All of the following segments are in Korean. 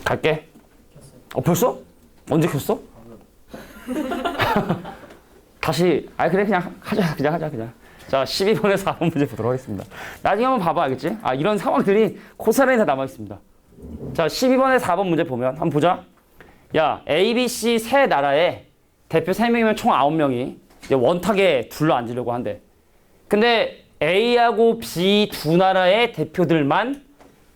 갈게. 벌써? 언제 켰어? 다시, 그래, 그냥 하자. 자, 12번에 4번 문제 보도록 하겠습니다. 나중에 한번 봐봐, 알겠지? 이런 상황들이 고스란히 다 남아있습니다. 자, 12번에 4번 문제 보면, 한번 보자. 야, A, B, C 세 나라에 대표 3명이면 총 9명이 이제 원탁에 둘러 앉으려고 한대. 근데 A하고 B 두 나라의 대표들만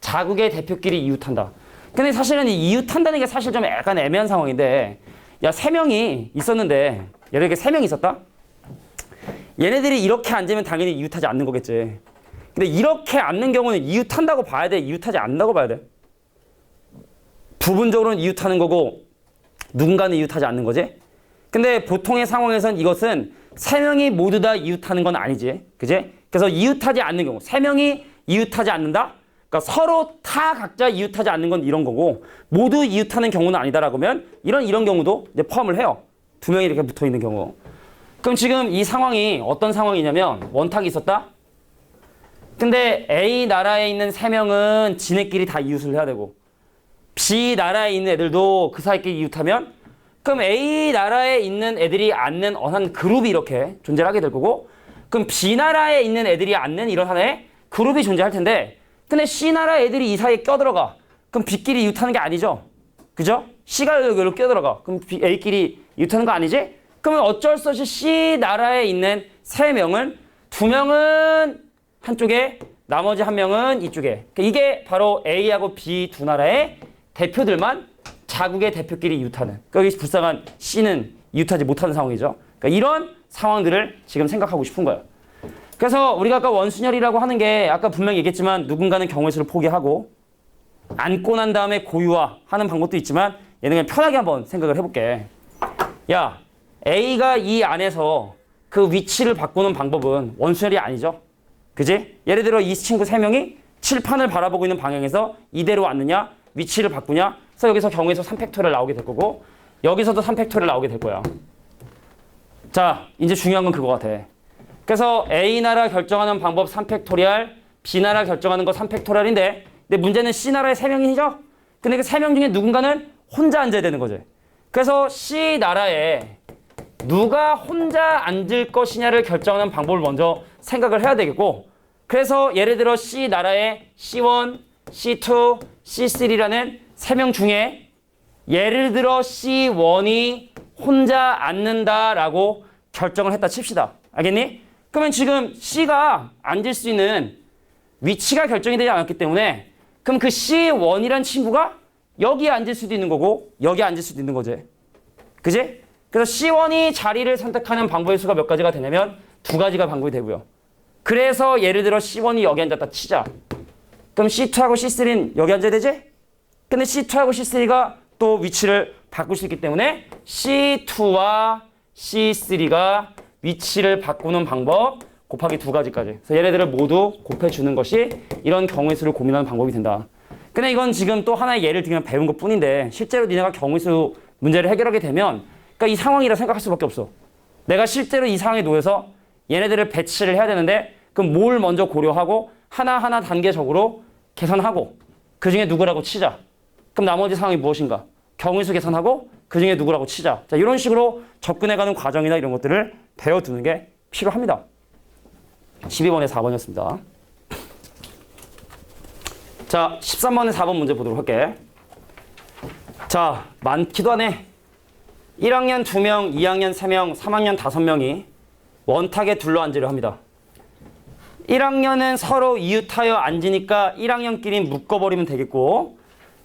자국의 대표끼리 이웃한다. 근데 사실은 이 이웃한다는 게 사실 좀 약간 애매한 상황인데, 야, 3명이 있었는데, 예를 들게 3명이 있었다? 얘네들이 이렇게 앉으면 당연히 이웃하지 않는 거겠지. 근데 이렇게 앉는 경우는 이웃한다고 봐야 돼? 이웃하지 않는다고 봐야 돼? 부분적으로는 이웃하는 거고, 누군가는 이웃하지 않는 거지? 근데 보통의 상황에선 이것은 3명이 모두 다 이웃하는 건 아니지. 그지? 그래서 이웃하지 않는 경우, 3명이 이웃하지 않는다? 그러니까 서로 타 각자 이웃하지 않는 건 이런 거고, 모두 이웃하는 경우는 아니다라고 하면 이런 경우도 이제 포함을 해요. 2명이 이렇게 붙어 있는 경우. 그럼 지금 이 상황이 어떤 상황이냐면 원탁이 있었다? 근데 A 나라에 있는 3명은 지네끼리 다 이웃을 해야 되고, B 나라에 있는 애들도 그 사이끼리 이웃하면, 그럼 A 나라에 있는 애들이 앉는 한 그룹이 이렇게 존재하게 될 거고, 그럼 B 나라에 있는 애들이 앉는 이런 하나의 그룹이 존재할 텐데, 근데 C 나라 애들이 이 사이에 껴들어가. 그럼 B끼리 이웃하는 게 아니죠. 그죠? C가 여기로 껴들어가. 그럼 A끼리 이웃하는 거 아니지? 그러면 어쩔 수 없이 C 나라에 있는 3명은 2명은 한쪽에, 나머지 1명은 이쪽에. 이게 바로 A하고 B 두 나라의 대표들만 자국의 대표끼리 이웃하는. 여기 불쌍한 C는 이웃하지 못하는 상황이죠. 그러니까 이런 상황들을 지금 생각하고 싶은 거예요. 그래서 우리가 아까 원순열이라고 하는 게 아까 분명히 얘기했지만 누군가는 경우의 수를 포기하고 앉고 난 다음에 고유화하는 방법도 있지만 얘는 그냥 편하게 한번 생각을 해볼게. 야, A가 이 안에서 그 위치를 바꾸는 방법은 원순열이 아니죠. 그지? 예를 들어 이 친구 3명이 칠판을 바라보고 있는 방향에서 이대로 앉느냐, 위치를 바꾸냐. 그래서 여기서 경우의 수 3팩토리얼 나오게 될 거고, 여기서도 3팩토리얼 나오게 될 거야. 자, 이제 중요한 건 그거 같아. 그래서 A나라 결정하는 방법 3팩토리얼, B나라 결정하는 거 3팩토리얼인데, 근데 문제는 C나라에 3명이죠? 근데 그 3명 중에 누군가는 혼자 앉아야 되는 거지. 그래서 C나라에 누가 혼자 앉을 것이냐를 결정하는 방법을 먼저 생각을 해야 되겠고, 그래서 예를 들어 C나라에 C1, C2, C3라는 3명 중에 예를 들어 C1이 혼자 앉는다라고 결정을 했다 칩시다. 알겠니? 그러면 지금 C가 앉을 수 있는 위치가 결정이 되지 않았기 때문에, 그럼 그 C1이란 친구가 여기에 앉을 수도 있는 거고 여기에 앉을 수도 있는 거지. 그지? 그래서 C1이 자리를 선택하는 방법의 수가 몇 가지가 되냐면 2가지가 방법이 되고요. 그래서 예를 들어 C1이 여기 앉았다 치자. 그럼 C2하고 C3는 여기 앉아야 되지? 근데 C2하고 C3가 또 위치를 바꿀 수 있기 때문에 C2와 C3가 위치를 바꾸는 방법 곱하기 2가지까지. 그래서 얘네들을 모두 곱해주는 것이 이런 경우의 수를 고민하는 방법이 된다. 근데 이건 지금 또 하나의 예를 들면 배운 것 뿐인데, 실제로 니네가 경우의 수 문제를 해결하게 되면, 그러니까 이 상황이라 생각할 수밖에 없어. 내가 실제로 이 상황에 놓여서 얘네들을 배치를 해야 되는데, 그럼 뭘 먼저 고려하고 하나하나 단계적으로 계산하고 그 중에 누구라고 치자. 그럼 나머지 상황이 무엇인가? 경우의 수 계산하고 그 중에 누구라고 치자. 자, 이런 식으로 접근해가는 과정이나 이런 것들을 배워두는 게 필요합니다. 12번에 4번이었습니다. 자, 13번에 4번 문제 보도록 할게. 자, 많기도 하네. 1학년 2명, 2학년 3명, 3학년 5명이 원탁에 둘러앉으려 합니다. 1학년은 서로 이웃하여 앉으니까 1학년끼리 묶어버리면 되겠고,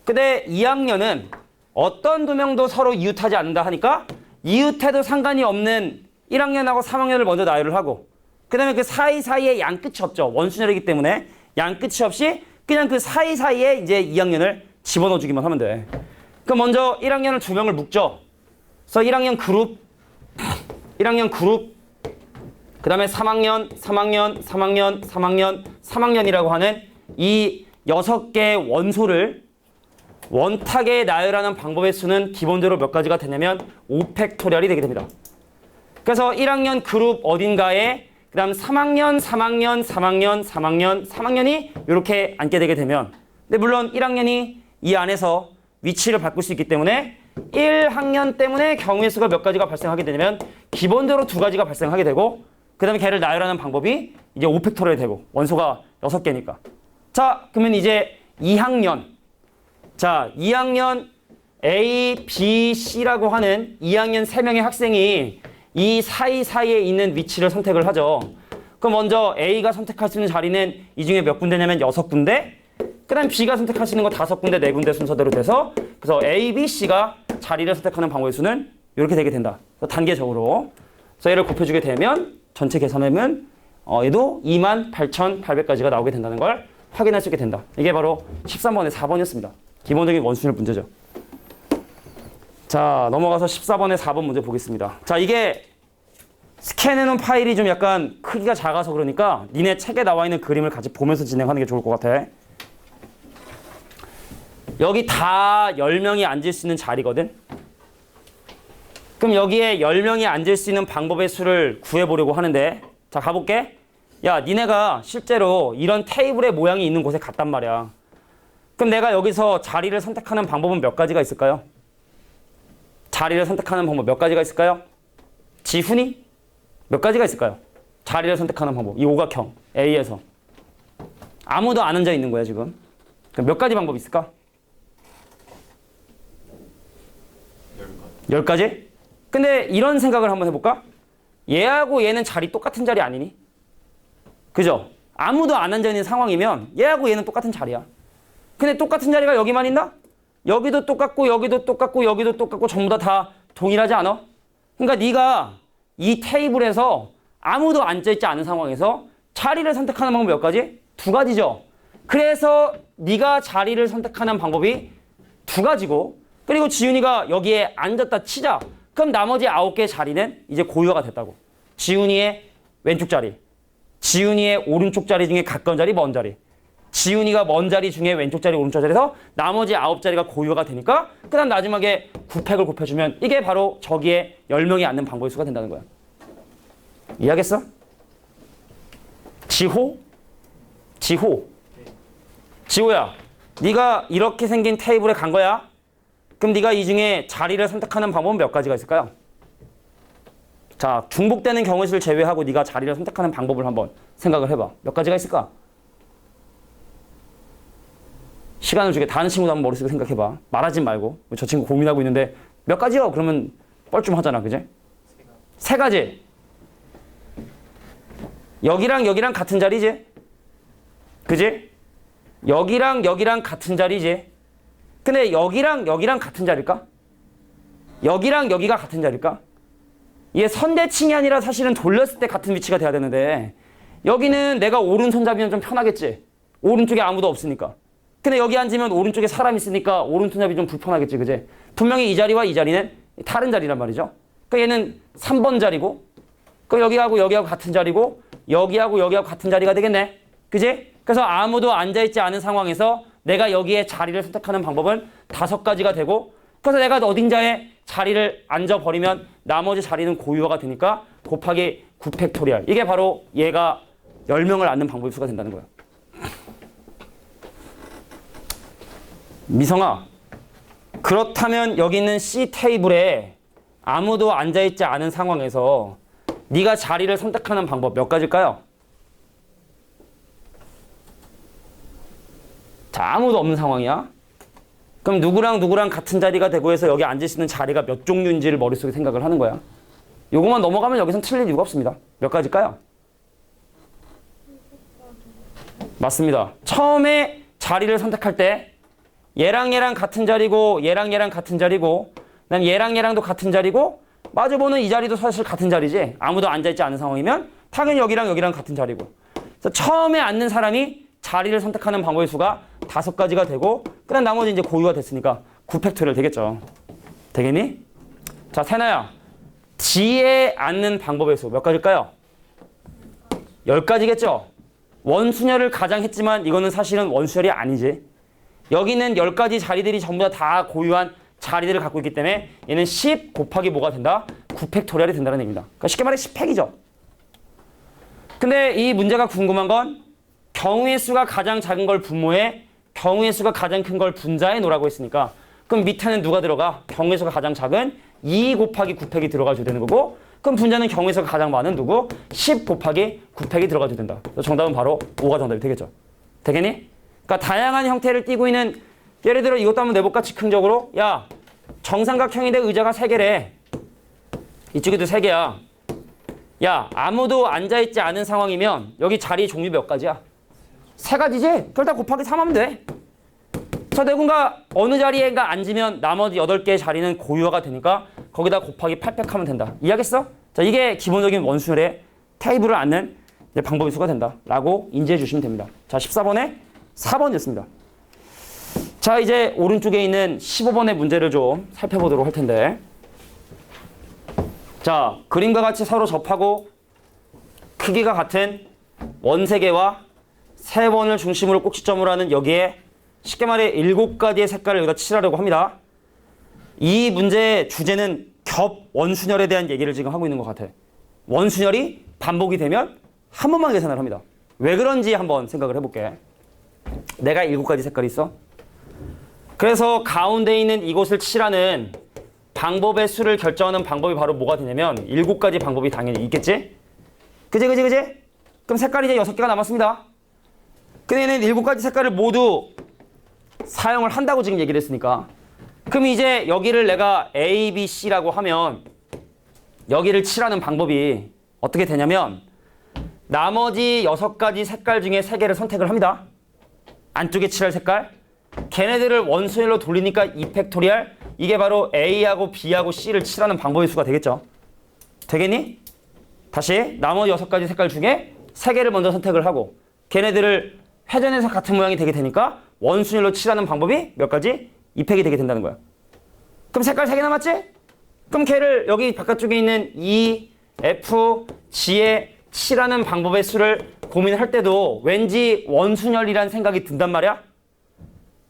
근데 2학년은 어떤 2명도 서로 이웃하지 않는다 하니까 이웃해도 상관이 없는 1학년하고 3학년을 먼저 나열을 하고, 그 다음에 그 사이사이에 양끝이 없죠. 원순열이기 때문에 양끝이 없이 그냥 그 사이사이에 이제 2학년을 집어넣어주기만 하면 돼. 그럼 먼저 1학년을 2명을 묶죠. 그래서 1학년 그룹, 그 다음에 3학년, 3학년이라고 하는 이 6개의 원소를 원탁에 나열하는 방법의 수는 기본적으로 몇 가지가 되냐면 5팩토리얼이 되게 됩니다. 그래서 1학년 그룹 어딘가에 그 다음 3학년이 이렇게 앉게 되게 되면, 근데 물론 1학년이 이 안에서 위치를 바꿀 수 있기 때문에 1학년 때문에 경우의 수가 몇 가지가 발생하게 되냐면 기본적으로 2가지가 발생하게 되고 그 다음에 걔를 나열하는 방법이 이제 5팩토리얼이 되고 원소가 6개니까. 자, 그러면 이제 2학년. 자, 2학년 A, B, C라고 하는 2학년 3명의 학생이 이 사이사이에 있는 위치를 선택을 하죠. 그럼 먼저 A가 선택할 수 있는 자리는 이 중에 몇 군데냐면 6군데. 그 다음 B가 선택할 수 있는 거 5군데, 4군데 순서대로 돼서 그래서 A, B, C가 자리를 선택하는 방법의 수는 이렇게 되게 된다. 단계적으로. 그래서 얘를 곱해주게 되면 전체 계산하면 얘도 28,800까지가 나오게 된다는 걸 확인할 수 있게 된다. 이게 바로 13번의 4번이었습니다. 기본적인 원순열 문제죠. 자, 넘어가서 14번의 4번 문제 보겠습니다. 자, 이게 스캔해놓은 파일이 좀 약간 크기가 작아서 그러니까 니네 책에 나와 있는 그림을 같이 보면서 진행하는 게 좋을 것 같아. 여기 다 10명이 앉을 수 있는 자리거든. 그럼 여기에 10명이 앉을 수 있는 방법의 수를 구해보려고 하는데 자, 가볼게. 야, 니네가 실제로 이런 테이블의 모양이 있는 곳에 갔단 말이야. 그럼 내가 여기서 자리를 선택하는 방법은 몇 가지가 있을까요? 자리를 선택하는 방법 몇 가지가 있을까요? 지훈이? 몇 가지가 있을까요? 자리를 선택하는 방법. 이 오각형 A에서. 아무도 안 앉아 있는 거야, 지금. 그럼 몇 가지 방법이 있을까? 10가지? 근데 이런 생각을 한번 해볼까? 얘하고 얘는 자리 똑같은 자리 아니니? 그죠? 아무도 안 앉아 있는 상황이면 얘하고 얘는 똑같은 자리야. 근데 똑같은 자리가 여기만 있나? 여기도 똑같고 여기도 똑같고 여기도 똑같고 전부 다 동일하지 않아? 그러니까 네가 이 테이블에서 아무도 앉아있지 않은 상황에서 자리를 선택하는 방법 몇 가지? 2가지죠. 그래서 네가 자리를 선택하는 방법이 2가지고 그리고 지훈이가 여기에 앉았다 치자. 그럼 나머지 9개의 자리는 이제 고유화가 됐다고. 지훈이의 왼쪽 자리, 지훈이의 오른쪽 자리 중에 가까운 자리, 먼 자리, 지훈이가 먼 자리 중에 왼쪽 자리, 오른쪽 자리에서 나머지 9자리가 고유화가 되니까 그 다음 마지막에 9팩을 곱해주면 이게 바로 저기에 10명이 앉는 방법의 수가 된다는 거야. 이해하겠어? 지호? 지호야, 네가 이렇게 생긴 테이블에 간 거야? 그럼 네가 이 중에 자리를 선택하는 방법은 몇 가지가 있을까요? 자, 중복되는 경우의 수를 제외하고 네가 자리를 선택하는 방법을 한번 생각을 해봐. 몇 가지가 있을까? 시간을 주게. 다른 친구도 한번 머릿속에 생각해봐. 말하지 말고. 저 친구 고민하고 있는데 몇 가지요? 그러면 뻘쭘하잖아. 그지? 3가지. 여기랑 여기랑 같은 자리지? 그지? 여기랑 여기랑 같은 자리지? 근데 여기랑 여기랑 같은 자리일까? 여기랑 여기가 같은 자리일까? 이게 선대칭이 아니라 사실은 돌렸을 때 같은 위치가 돼야 되는데 여기는 내가 오른손잡이면 좀 편하겠지? 오른쪽에 아무도 없으니까. 근데 여기 앉으면 오른쪽에 사람 있으니까 오른손잡이 좀 불편하겠지, 그제? 분명히 이 자리와 이 자리는 다른 자리란 말이죠. 그러니까 얘는 3번 자리고, 그 여기하고 여기하고 같은 자리고, 여기하고 여기하고 같은 자리가 되겠네, 그지? 그래서 아무도 앉아있지 않은 상황에서 내가 여기에 자리를 선택하는 방법은 5가지가 되고, 그래서 내가 어딘가에 자리를 앉아버리면 나머지 자리는 고유화가 되니까 곱하기 9팩토리얼. 이게 바로 얘가 10명을 앉는 방법의 수가 된다는 거야. 미성아, 그렇다면 여기 있는 C 테이블에 아무도 앉아있지 않은 상황에서 네가 자리를 선택하는 방법 몇 가지일까요? 자, 아무도 없는 상황이야. 그럼 누구랑 누구랑 같은 자리가 되고 해서 여기 앉을 수 있는 자리가 몇 종류인지를 머릿속에 생각을 하는 거야. 요것만 넘어가면 여기선 틀릴 이유가 없습니다. 몇 가지일까요? 맞습니다. 처음에 자리를 선택할 때 얘랑 얘랑 같은 자리고 얘랑 얘랑 같은 자리고 그다음 얘랑 얘랑도 같은 자리고 마주보는 이 자리도 사실 같은 자리지. 아무도 앉아있지 않은 상황이면 당연히 여기랑 여기랑 같은 자리고. 그래서 처음에 앉는 사람이 자리를 선택하는 방법의 수가 5가지가 되고 그다음 나머지 이제 고유가 됐으니까 9팩토리얼 되겠죠. 되겠니? 자, 세나야. D에 앉는 방법의 수 몇 가지일까요? 10가지겠죠? 원순열을 가장 했지만 이거는 사실은 원순열이 아니지. 여기는 10가지 자리들이 전부 다 고유한 자리들을 갖고 있기 때문에 얘는 10 곱하기 뭐가 된다? 9팩토리얼이 된다는 얘기입니다. 그러니까 쉽게 말해 10팩이죠. 근데 이 문제가 궁금한 건 경우의 수가 가장 작은 걸 분모에 경우의 수가 가장 큰 걸 분자에 놓으라고 했으니까 그럼 밑에는 누가 들어가? 경우에서가 가장 작은 2 곱하기 9팩이 들어가줘야 되는 거고 그럼 분자는 경우에서가 가장 많은 누구? 10 곱하기 9팩이 들어가줘야 된다. 정답은 바로 5가 정답이 되겠죠. 되겠니? 그러니까 다양한 형태를 띠고 있는 예를 들어 이것도 한번 내볼까? 즉흥적으로 야 정삼각형인데 의자가 3개래. 이쪽에도 3개야. 야 아무도 앉아있지 않은 상황이면 여기 자리 종류 몇 가지야? 3가지지? 그걸 다 곱하기 3하면 돼. 자, 누군가 어느 자리에가 앉으면 나머지 8개의 자리는 고유화가 되니까 거기다 곱하기 8팩 하면 된다. 이해하겠어? 자, 이게 기본적인 원수열의 테이블을 앉는 방법의 수가 된다. 라고 인지해 주시면 됩니다. 자, 14번에 4번이었습니다. 자, 이제 오른쪽에 있는 15번의 문제를 좀 살펴보도록 할 텐데. 자, 그림과 같이 서로 접하고 크기가 같은 원세개와 3번을 중심으로 꼭지점으로 하는 여기에 쉽게 말해 7가지의 색깔을 여기다 칠하려고 합니다. 이 문제의 주제는 겹 원순열에 대한 얘기를 지금 하고 있는 것 같아. 원순열이 반복이 되면 한 번만 계산을 합니다. 왜 그런지 한번 생각을 해볼게. 내가 7가지 색깔이 있어. 그래서 가운데 있는 이곳을 칠하는 방법의 수를 결정하는 방법이 바로 뭐가 되냐면 7가지 방법이 당연히 있겠지? 그지? 그럼 색깔이 이제 6개가 남았습니다. 근데 얘는 7가지 색깔을 모두 사용을 한다고 지금 얘기를 했으니까 그럼 이제 여기를 내가 A, B, C라고 하면 여기를 칠하는 방법이 어떻게 되냐면 나머지 6가지 색깔 중에 3개를 선택을 합니다. 안쪽에 칠할 색깔 걔네들을 원순열로 돌리니까 2팩토리얼 이게 바로 A하고 B하고 C를 칠하는 방법의 수가 되겠죠. 되겠니? 다시 나머지 6가지 색깔 중에 3개를 먼저 선택을 하고 걔네들을 회전해서 같은 모양이 되게 되니까 원순열로 칠하는 방법이 몇 가지? 2팩이 되게 된다는 거야. 그럼 색깔 3개 남았지? 그럼 걔를 여기 바깥쪽에 있는 E, F, G에 칠하는 방법의 수를 고민할 때도 왠지 원순열이라는 생각이 든단 말이야?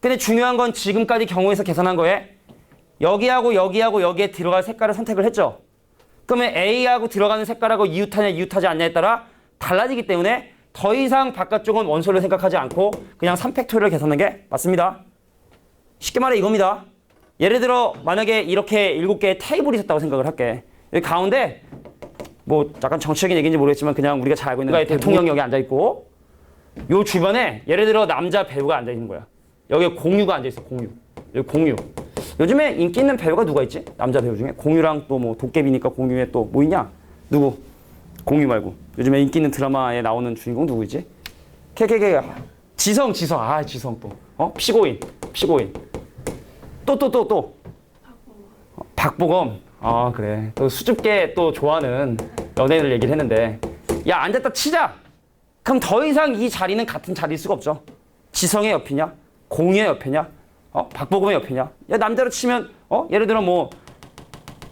근데 중요한 건 지금까지 경우에서 계산한 거에 여기하고 여기하고 여기에 들어갈 색깔을 선택을 했죠. 그러면 A하고 들어가는 색깔하고 이웃하냐 이웃하지 않냐에 따라 달라지기 때문에 더 이상 바깥쪽은 원소를 생각하지 않고 그냥 3팩토리얼을 계산하는 게 맞습니다. 쉽게 말해 이겁니다. 예를 들어 만약에 이렇게 7개의 테이블이 있었다고 생각을 할게. 여기 가운데 뭐 약간 정치적인 얘기인지 모르겠지만 그냥 우리가 잘 알고 있는 대통령이 여기 앉아있고 요 주변에 예를 들어 남자 배우가 앉아있는 거야. 여기에 공유가 앉아있어. 공유. 여기 공유. 요즘에 인기 있는 배우가 누가 있지? 남자 배우 중에 공유랑 또 뭐 도깨비니까 공유에 또 뭐 있냐? 누구? 공유 말고 요즘에 인기 있는 드라마에 나오는 주인공 누구이지? 지성. 아 지성 또. 피고인. 또. 박보검. 아 그래. 또 수줍게 또 좋아하는 연예인을 얘기를 했는데 야 앉았다 치자. 그럼 더 이상 이 자리는 같은 자리일 수가 없죠. 지성의 옆이냐? 공유의 옆이냐? 박보검의 옆이냐? 야 남자로 치면 예를 들어 뭐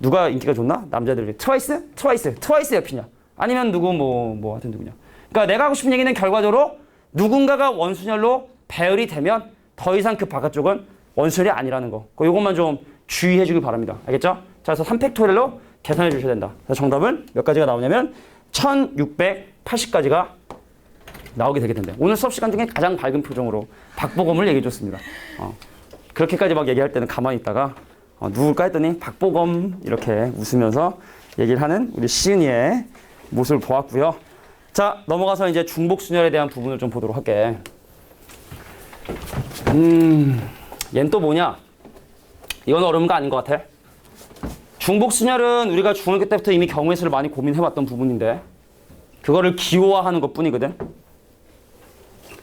누가 인기가 좋나? 남자들 트와이스 옆이냐? 아니면 누구 뭐 하여튼 누구냐? 그러니까 내가 하고 싶은 얘기는 결과적으로 누군가가 원순열로 배열이 되면 더 이상 그 바깥쪽은 원순열이 아니라는 거. 이것만 좀 주의해 주길 바랍니다. 알겠죠? 자, 그래서 3팩토리얼로 계산해 주셔야 된다. 그래서 정답은 몇 가지가 나오냐면 1680가지가 나오게 되게 된대. 오늘 수업 시간 중에 가장 밝은 표정으로 박보검을 얘기해 줬습니다. 그렇게까지 막 얘기할 때는 가만히 있다가 누굴까 했더니 박보검 이렇게 웃으면서 얘기를 하는 우리 시은이의 모습을 보았고요. 자, 넘어가서 이제 중복순열에 대한 부분을 좀 보도록 할게. 얘는 또 뭐냐? 이건 어려운 거 아닌 것 같아. 중복순열은 우리가 중학교 때부터 이미 경우의 수를 많이 고민해왔던 부분인데 그거를 기호화하는 것 뿐이거든.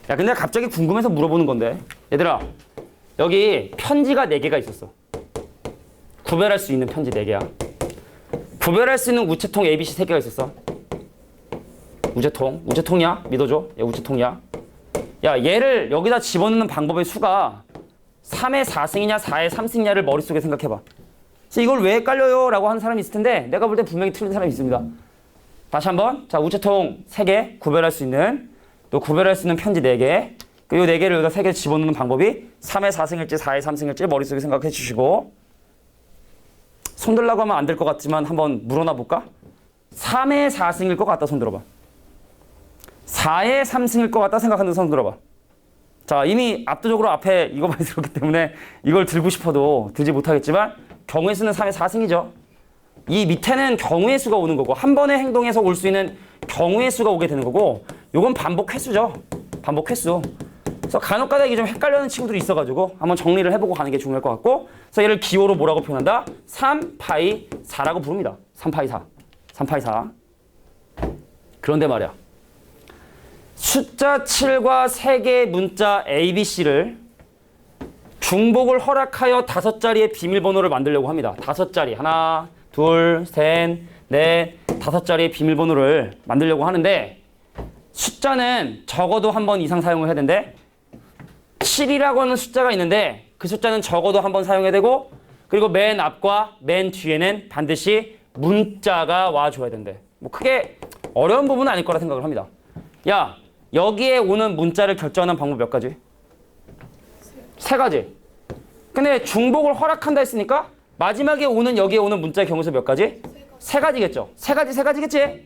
야, 근데 갑자기 궁금해서 물어보는 건데 얘들아, 여기 편지가 4개가 있었어. 구별할 수 있는 편지 4개야. 구별할 수 있는 우체통 ABC 3개가 있었어. 우체통이야? 믿어줘. 얘 우체통이야. 야, 얘를 여기다 집어넣는 방법의 수가 3의 4승이냐 4의 3승이냐를 머릿속에 생각해봐. 그래서 이걸 왜 헷갈려요? 라고 하는 사람이 있을 텐데 내가 볼 때 분명히 틀린 사람이 있습니다. 다시 한번. 자, 우체통 3개 구별할 수 있는, 또 구별할 수 있는 편지 4개. 이 4개를 여기다 3개 집어넣는 방법이 3의 4승일지 4의 3승일지 머릿속에 생각해 주시고, 손들라고 하면 안 될 것 같지만 한번 물어나 볼까? 3의 4승일 것 같다 손 들어봐. 4의 3승일 것 같다 생각하는 손 들어봐. 자, 이미 압도적으로 앞에 이거 많이 들었기 때문에 이걸 들고 싶어도 들지 못하겠지만 경우의 수는 3의 4승이죠. 이 밑에는 경우의 수가 오는 거고 한 번의 행동에서 올 수 있는 경우의 수가 오게 되는 거고 요건 반복 횟수죠. 반복 횟수. 그래서 간혹가다 이게 좀 헷갈려하는 친구들이 있어가지고 한번 정리를 해보고 가는 게 중요할 것 같고 그래서 얘를 기호로 뭐라고 표현한다? 3파이 4라고 부릅니다. 3파이 4. 3파이 4. 그런데 말이야. 숫자 7과 3개의 문자 A, B, C를 중복을 허락하여 5자리의 비밀번호를 만들려고 합니다. 5자리. 하나, 둘, 셋, 넷, 5자리의 비밀번호를 만들려고 하는데 숫자는 적어도 한 번 이상 사용을 해야 되는데 7이라고 하는 숫자가 있는데 그 숫자는 적어도 한 번 사용해야 되고 그리고 맨 앞과 맨 뒤에는 반드시 문자가 와줘야 된대. 뭐 크게 어려운 부분은 아닐 거라 생각을 합니다. 야, 여기에 오는 문자를 결정하는 방법 몇 가지? 3가지. 근데 중복을 허락한다 했으니까 마지막에 오는 여기에 오는 문자의 경우수 몇 가지? 3가지겠죠. 3가지겠지?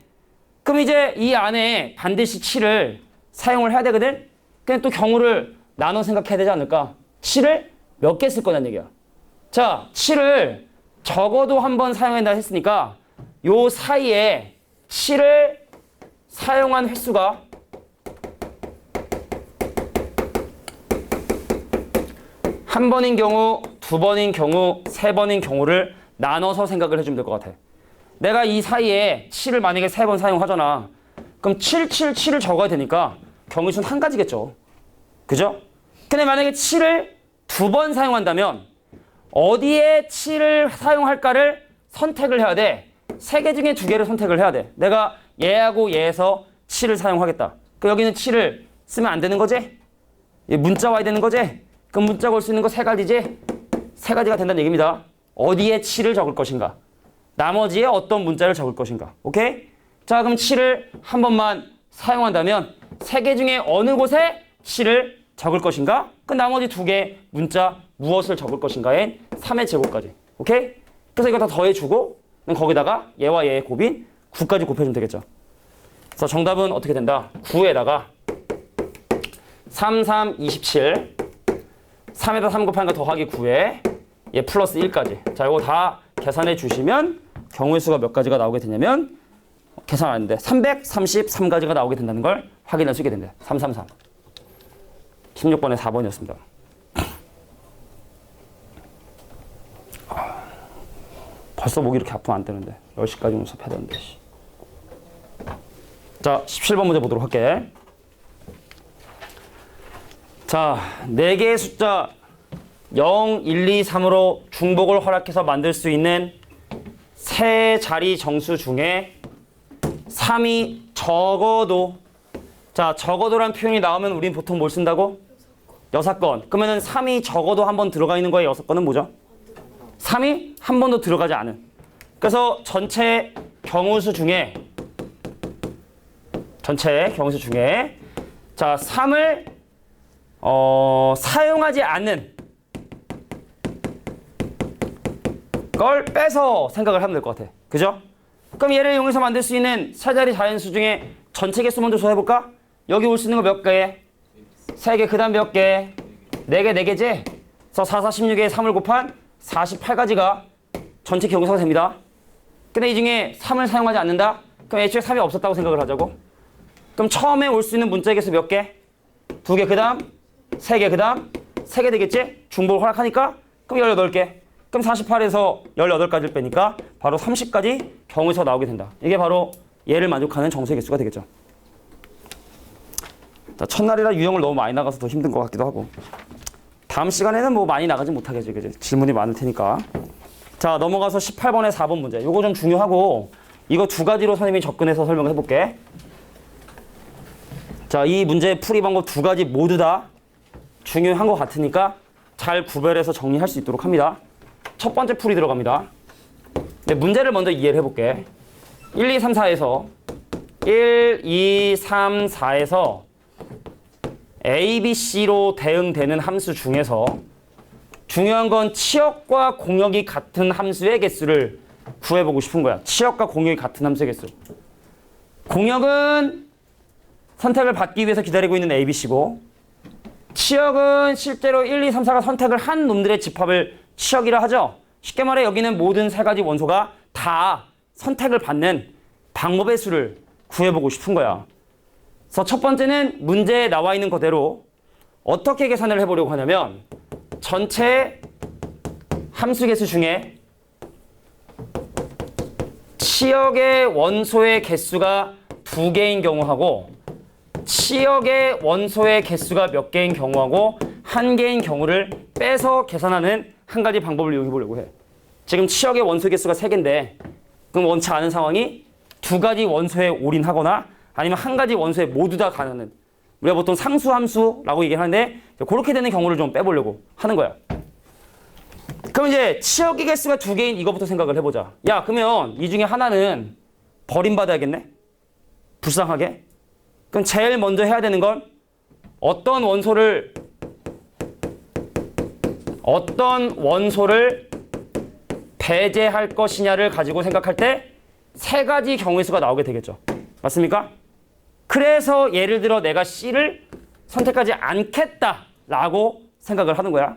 그럼 이제 이 안에 반드시 7을 사용을 해야 되거든? 그냥 또 경우를 나눠 생각해야 되지 않을까? 7을 몇 개 쓸 거냐는 얘기야. 자, 7을 적어도 한 번 사용한다 했으니까 요 사이에 7을 사용한 횟수가 한 번인 경우, 2번인 경우, 3번인 경우를 나눠서 생각을 해주면 될 것 같아. 내가 이 사이에 7을 만약에 3번 사용하잖아. 그럼 7, 7, 7을 적어야 되니까 경우수는 한 가지겠죠. 그죠? 근데 만약에 7을 2번 사용한다면 어디에 7을 사용할까를 선택을 해야 돼. 3개 중에 2개를 선택을 해야 돼. 내가 얘하고 얘에서 7을 사용하겠다. 그럼 여기는 7을 쓰면 안 되는 거지? 문자 와야 되는 거지? 그럼 문자가 올 수 있는 거 3가지지? 3가지가 된다는 얘기입니다. 어디에 7을 적을 것인가? 나머지에 어떤 문자를 적을 것인가? 오케이? 자, 그럼 7을 한 번만 사용한다면 3개 중에 어느 곳에 7을 적을 것인가? 그 나머지 2개 문자 무엇을 적을 것인가에 3의 제곱까지. 오케이? 그래서 이거 다 더해주고 거기다가 얘와 얘의 곱인 9까지 곱해주면 되겠죠. 그래서 정답은 어떻게 된다? 9에다가 3, 3, 27 3에다 3 곱하니까 더하기 9에 얘 플러스 1까지. 자, 이거 다 계산해 주시면 경우의 수가 몇 가지가 나오게 되냐면 계산 안 돼. 333가지가 나오게 된다는 걸 확인할 수 있게 된대. 333. 16번에 4번이었습니다. 벌써 목이 이렇게 아프면 안 되는데 10시까지 수업해야 되는데. 자, 17번 문제 보도록 할게. 자, 4개의 숫자 0, 1, 2, 3으로 중복을 허락해서 만들 수 있는 3자리 정수 중에 3이 적어도, 자, 적어도란 표현이 나오면 우린 보통 뭘 쓴다고? 6건. 그러면은 3이 적어도 한 번 들어가 있는 거에 6건은 뭐죠? 3이 한 번도 들어가지 않은. 그래서 전체 경우수 중에 자, 3을 사용하지 않는 걸 빼서 생각을 하면 될 것 같아. 그죠? 그럼 얘를 이용해서 만들 수 있는 3자리 자연수 중에 전체 개수 먼저 조사해볼까? 여기 올 수 있는 거 몇 개? 3개. 그 다음 몇 개? 4개, 4개지? 그래서 4, 4, 16에 3을 곱한 48가지가 전체 경우수가 됩니다. 근데 이 중에 3을 사용하지 않는다? 그럼 애초에 3이 없었다고 생각을 하자고. 그럼 처음에 올 수 있는 문자의 개수 몇 개? 2개. 그 다음 3개. 그 다음 3개 되겠지? 중복을 허락하니까? 그럼 18개. 그럼 48에서 18가지를 빼니까 바로 30까지 경우에서 나오게 된다. 이게 바로 얘를 만족하는 정수의 개수가 되겠죠. 자, 첫날이라 유형을 너무 많이 나가서 더 힘든 것 같기도 하고. 다음 시간에는 뭐 많이 나가지 못하겠지. 그지? 질문이 많을 테니까. 자, 넘어가서 18번에 4번 문제. 요거 좀 중요하고 이거 2가지로 선생님이 접근해서 설명을 해볼게. 자, 이 문제의 풀이 방법 2가지 모두 다 중요한 것 같으니까 잘 구별해서 정리할 수 있도록 합니다. 첫 번째 풀이 들어갑니다. 네, 문제를 먼저 이해를 해볼게. 1, 2, 3, 4에서 1, 2, 3, 4에서 A, B, C로 대응되는 함수 중에서 중요한 건 치역과 공역이 같은 함수의 개수를 구해보고 싶은 거야. 치역과 공역이 같은 함수의 개수. 공역은 선택을 받기 위해서 기다리고 있는 A, B, C고 치역은 실제로 1, 2, 3, 4가 선택을 한 놈들의 집합을 치역이라 하죠. 쉽게 말해 여기는 모든 세 가지 원소가 다 선택을 받는 방법의 수를 구해보고 싶은 거야. 그래서 첫 번째는 문제에 나와 있는 그대로 어떻게 계산을 해보려고 하냐면 전체 함수 개수 중에 치역의 원소의 개수가 2개인 경우하고 치역의 원소의 개수가 몇 개인 경우하고 1개인 경우를 빼서 계산하는 한 가지 방법을 이용해 보려고 해. 지금 치역의 원소 개수가 3개인데 그럼 원치 않은 상황이 2가지 원소에 올인하거나 아니면 한 가지 원소에 모두 다 가능한 우리가 보통 상수함수라고 얘기하는데 그렇게 되는 경우를 좀 빼보려고 하는 거야. 그럼 이제 치역의 개수가 2개인 이거부터 생각을 해보자. 야 그러면 이 중에 하나는 버림받아야겠네? 불쌍하게? 그럼 제일 먼저 해야 되는 건 어떤 원소를 배제할 것이냐를 가지고 생각할 때 3가지 경우의 수가 나오게 되겠죠. 맞습니까? 그래서 예를 들어 내가 C를 선택하지 않겠다라고 생각을 하는 거야.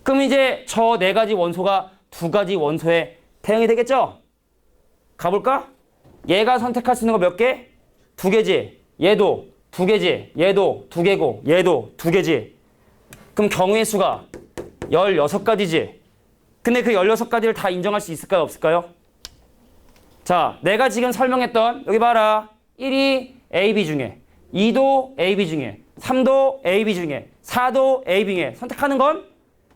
그럼 이제 저 4가지 원소가 2가지 원소에 대응이 되겠죠? 가볼까? 얘가 선택할 수 있는 거 몇 개? 2개지. 얘도 2개지. 얘도 2개고 얘도 2개지. 그럼 경우의 수가 16가지지. 근데 그 16가지를 다 인정할 수 있을까요? 없을까요? 자, 내가 지금 설명했던 여기 봐라. 1이 AB 중에 2도 AB 중에 3도 AB 중에 4도 AB 중에 선택하는 건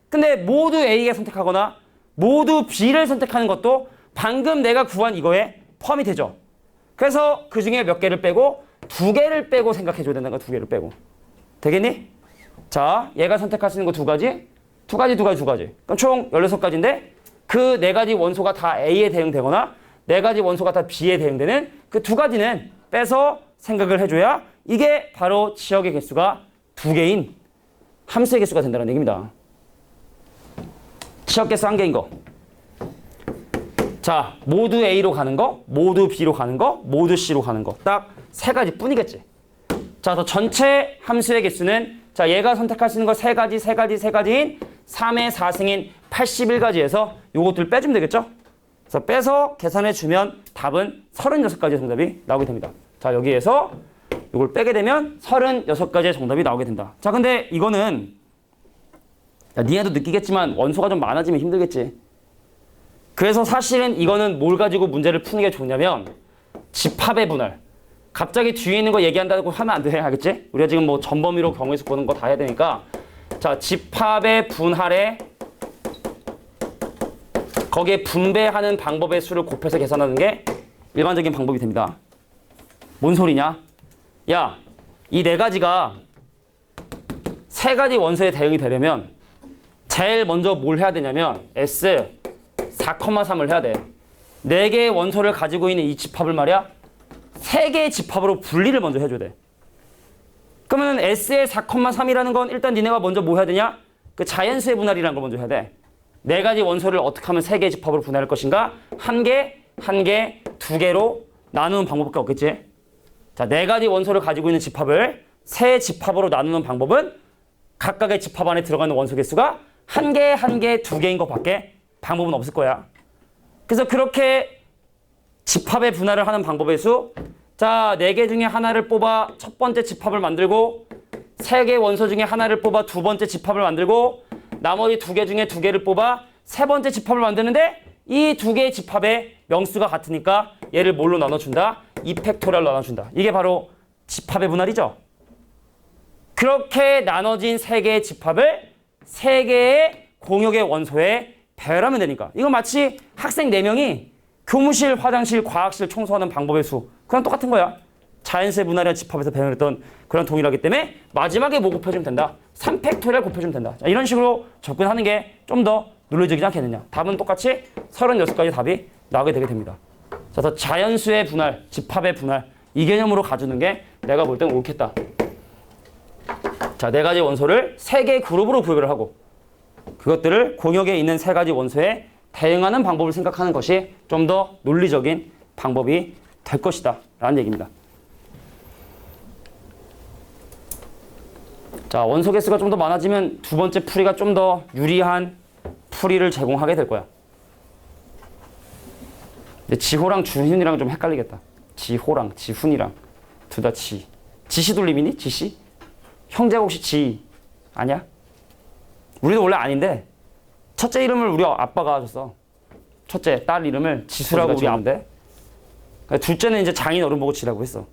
근데 모두 A가 선택하거나 모두 B를 선택하는 것도 방금 내가 구한 이거에 포함이 되죠. 그래서 그 중에 몇 개를 빼고 2개를 빼고 생각해줘야 된다는 거야. 2개를 빼고. 되겠니? 자, 얘가 선택할 수 있는 거 2가지. 2가지. 그럼 총 16가지인데 그 4가지 원소가 다 A에 대응되거나 4가지 원소가 다 B에 대응되는 그 2가지는 빼서 생각을 해줘야 이게 바로 치역의 개수가 2개인 함수의 개수가 된다는 얘기입니다. 치역 개수 1개인 거. 자, 모두 A로 가는 거, 모두 B로 가는 거, 모두 C로 가는 거. 딱 3가지 뿐이겠지. 자, 그래서 전체 함수의 개수는 자, 얘가 선택할 수 있는 거 3가지인 3의 4승인 81가지에서 요것들 빼주면 되겠죠? 그래서 빼서 계산해주면 답은 36가지의 정답이 나오게 됩니다. 자, 여기에서 이걸 빼게 되면 36가지의 정답이 나오게 된다. 자, 근데 이거는 야, 니네도 느끼겠지만 원소가 좀 많아지면 힘들겠지. 그래서 사실은 이거는 뭘 가지고 문제를 푸는 게 좋냐면 집합의 분할. 갑자기 뒤에 있는 거 얘기한다고 하면 안 돼. 알겠지? 우리가 지금 뭐 전범위로 경우의 수 보는 거 다 해야 되니까 자, 집합의 분할에 거기에 분배하는 방법의 수를 곱해서 계산하는 게 일반적인 방법이 됩니다. 뭔 소리냐? 야, 이 4가지가 3가지 원소에 대응이 되려면 제일 먼저 뭘 해야 되냐면 S 4,3을 해야 돼. 4개의 원소를 가지고 있는 이 집합을 말이야 3개의 집합으로 분리를 먼저 해줘야 돼. 그러면 S의 4,3이라는 건 일단 니네가 먼저 뭐 해야 되냐? 그 자연수의 분할이라는 걸 먼저 해야 돼. 4가지 원소를 어떻게 하면 3개의 집합으로 분할할 것인가? 1개, 2개로 나누는 방법밖에 없겠지. 자, 4가지 원소를 가지고 있는 집합을 3집합으로 나누는 방법은 각각의 집합 안에 들어가는 원소 개수가 1개, 2개인 것밖에 방법은 없을 거야. 그래서 그렇게 집합의 분할을 하는 방법의 수. 자, 4개 중에 하나를 뽑아 첫 번째 집합을 만들고 3개 원소 중에 하나를 뽑아 2번째 집합을 만들고 나머지 2개 중에 2개를 뽑아 3번째 집합을 만드는데 이 2개의 집합의 명수가 같으니까 얘를 뭘로 나눠준다? 2팩토리얼로 나눠준다. 이게 바로 집합의 분할이죠. 그렇게 나눠진 3개의 집합을 3개의 공역의 원소에 배열하면 되니까. 이건 마치 학생 4명이 교무실, 화장실, 과학실 청소하는 방법의 수. 그랑 똑같은 거야. 자연수의 분할이나 집합에서 배열했던 그런 동일하기 때문에 마지막에 뭐 곱해주면 된다? 3팩토리얼 곱해주면 된다. 자, 이런 식으로 접근하는 게 좀 더 논리적이지 않겠느냐. 답은 똑같이 36가지 답이 나오게 되게 됩니다. 자, 그래서 자연수의 분할, 집합의 분할 이 개념으로 가주는 게 내가 볼 땐 옳겠다. 자, 4가지 원소를 3개의 그룹으로 구별을 하고 그것들을 공역에 있는 3가지 원소에 대응하는 방법을 생각하는 것이 좀 더 논리적인 방법이 될 것이다 라는 얘기입니다. 자, 원소 개수가 좀 더 많아지면 두 번째 풀이가 좀 더 유리한 풀이를 제공하게 될 거야. 근데 지호랑 주훈이랑 좀 헷갈리겠다. 지호랑 지훈이랑 둘 다 지. 지시 돌림이니? 지시? 형제가 혹시 지 아니야? 우리도 원래 아닌데 첫째 이름을 우리 아빠가 줬어. 첫째 딸 이름을 지수라고 우리 아는데 둘째는 이제 장인 어른 보고 지라고 했어.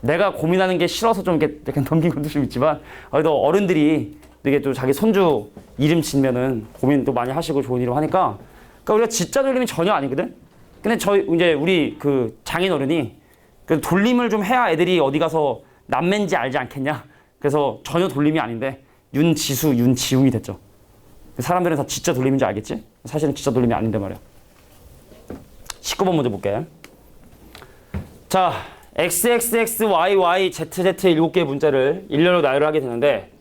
내가 고민하는 게 싫어서 좀 이렇게 약간 넘긴 것도 좀 있지만 그래도 어른들이 되게 또 자기 손주 이름 지면은 고민도 많이 하시고 좋은 이름 하니까 그러니까 우리가 지자 돌림이 전혀 아니거든. 근데 저희 이제 우리 그 장인 어른이 그 돌림을 좀 해야 애들이 어디 가서 남매인지 알지 않겠냐. 그래서 전혀 돌림이 아닌데 윤지수, 윤지웅이 됐죠. 사람들은 다 지자 돌림인 줄 알겠지? 사실은 지자 돌림이 아닌데 말이야. 19번 문제 볼게. 자, XXX, YY, ZZ 7개의 문자를 일렬로 나열을 하게 되는데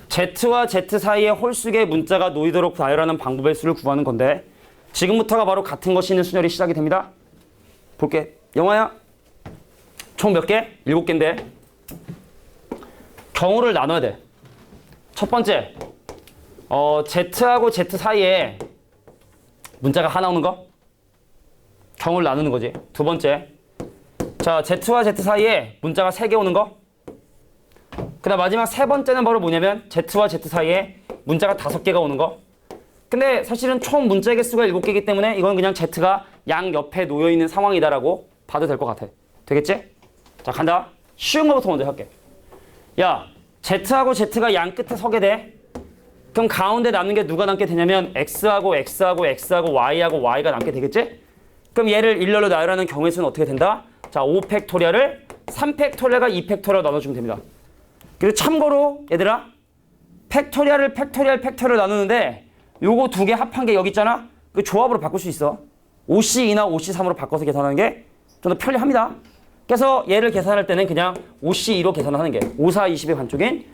Z와 Z 사이의 홀수의 문자가 놓이도록 나열하는 방법의 수를 구하는 건데 지금부터가 바로 같은 것이 있는 순열이 시작이 됩니다. 볼게. 영화야. 총 몇 개? 7개인데 경우를 나눠야 돼. 첫 번째, Z하고 Z 사이에 문자가 하나 오는 거? 경우를 나누는 거지. 두 번째, 자, Z와 Z 사이에 문자가 3개 오는 거? 그 다음 마지막 세 번째는 바로 뭐냐면 Z와 Z 사이에 문자가 5개가 오는 거? 근데 사실은 총 문자 개수가 7개이기 때문에 이건 그냥 Z가 양 옆에 놓여있는 상황이다라고 봐도 될 것 같아. 되겠지? 자, 간다. 쉬운 거부터 먼저 할게. 야, Z하고 Z가 양 끝에 서게 돼. 그럼 가운데 남는 게 누가 남게 되냐면 X하고 X하고 X하고 Y하고 Y가 남게 되겠지? 그럼 얘를 일렬로 나열하는 경우의 수는 어떻게 된다? 자, 5팩토리얼을 3팩토리얼과 2팩토리얼로 나눠주면 됩니다. 그리고 참고로 얘들아 팩토리얼을 팩토리얼 나누는데 요거 두 개 합한 게 여기 있잖아? 그 조합으로 바꿀 수 있어. 5C2나 5C3으로 바꿔서 계산하는 게 좀 더 편리합니다. 그래서 얘를 계산할 때는 그냥 5C2로 계산하는 게 5, 4, 20의 반쪽인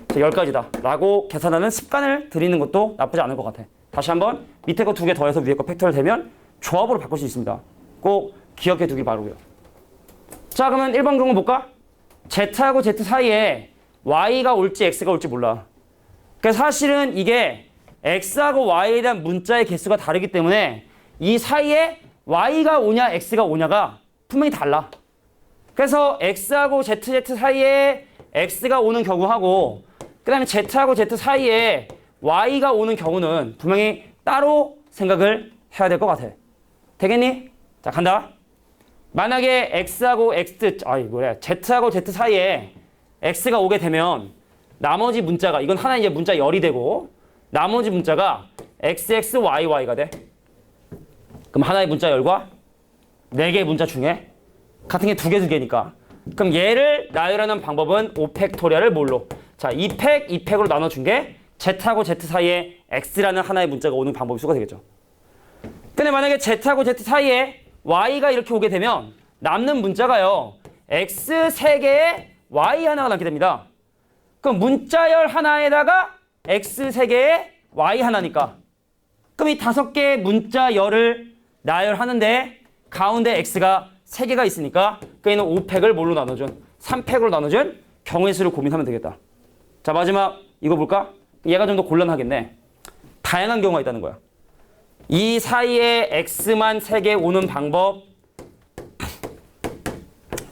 10가지다 라고 계산하는 습관을 들이는 것도 나쁘지 않을 것 같아. 다시 한번 밑에 거 두 개 더해서 위에 거 팩토리얼 되면 조합으로 바꿀 수 있습니다. 꼭 기억해 두길 바라고요. 자, 그러면 1번 경우 볼까? Z하고 Z 사이에 Y가 올지 X가 올지 몰라. 그래서 사실은 이게 X하고 Y에 대한 문자의 개수가 다르기 때문에 이 사이에 Y가 오냐 X가 오냐가 분명히 달라. 그래서 X하고 ZZ 사이에 X가 오는 경우하고 그 다음에 Z하고 Z 사이에 Y가 오는 경우는 분명히 따로 생각을 해야 될 것 같아. 되겠니? 자, 간다. 만약에 Z하고 Z 사이에 X가 오게 되면 나머지 문자가 이건 하나 이제 문자 열이 되고 나머지 문자가 XXYY가 돼. 그럼 하나의 문자 열과 4개의 문자 중에 같은 게 2개니까 그럼 얘를 나열하는 방법은 5팩토리얼을 뭘로? 자, 2팩으로 나눠준 게 Z하고 Z 사이에 X라는 하나의 문자가 오는 방법의 수가 되겠죠. 근데 만약에 Z하고 Z 사이에 Y가 이렇게 오게 되면 남는 문자가요. X 3개에 Y 하나가 남게 됩니다. 그럼 문자열 하나에다가 X 3개에 Y 하나니까 그럼 이 5개의 문자열을 나열하는데 가운데 X가 3개가 있으니까 그 얘는 5팩을 뭘로 나눠준? 3팩으로 나눠준 경우의 수를 고민하면 되겠다. 자, 마지막 이거 볼까? 얘가 좀 더 곤란하겠네. 다양한 경우가 있다는 거야. 이 사이에 X만 3개 오는 방법,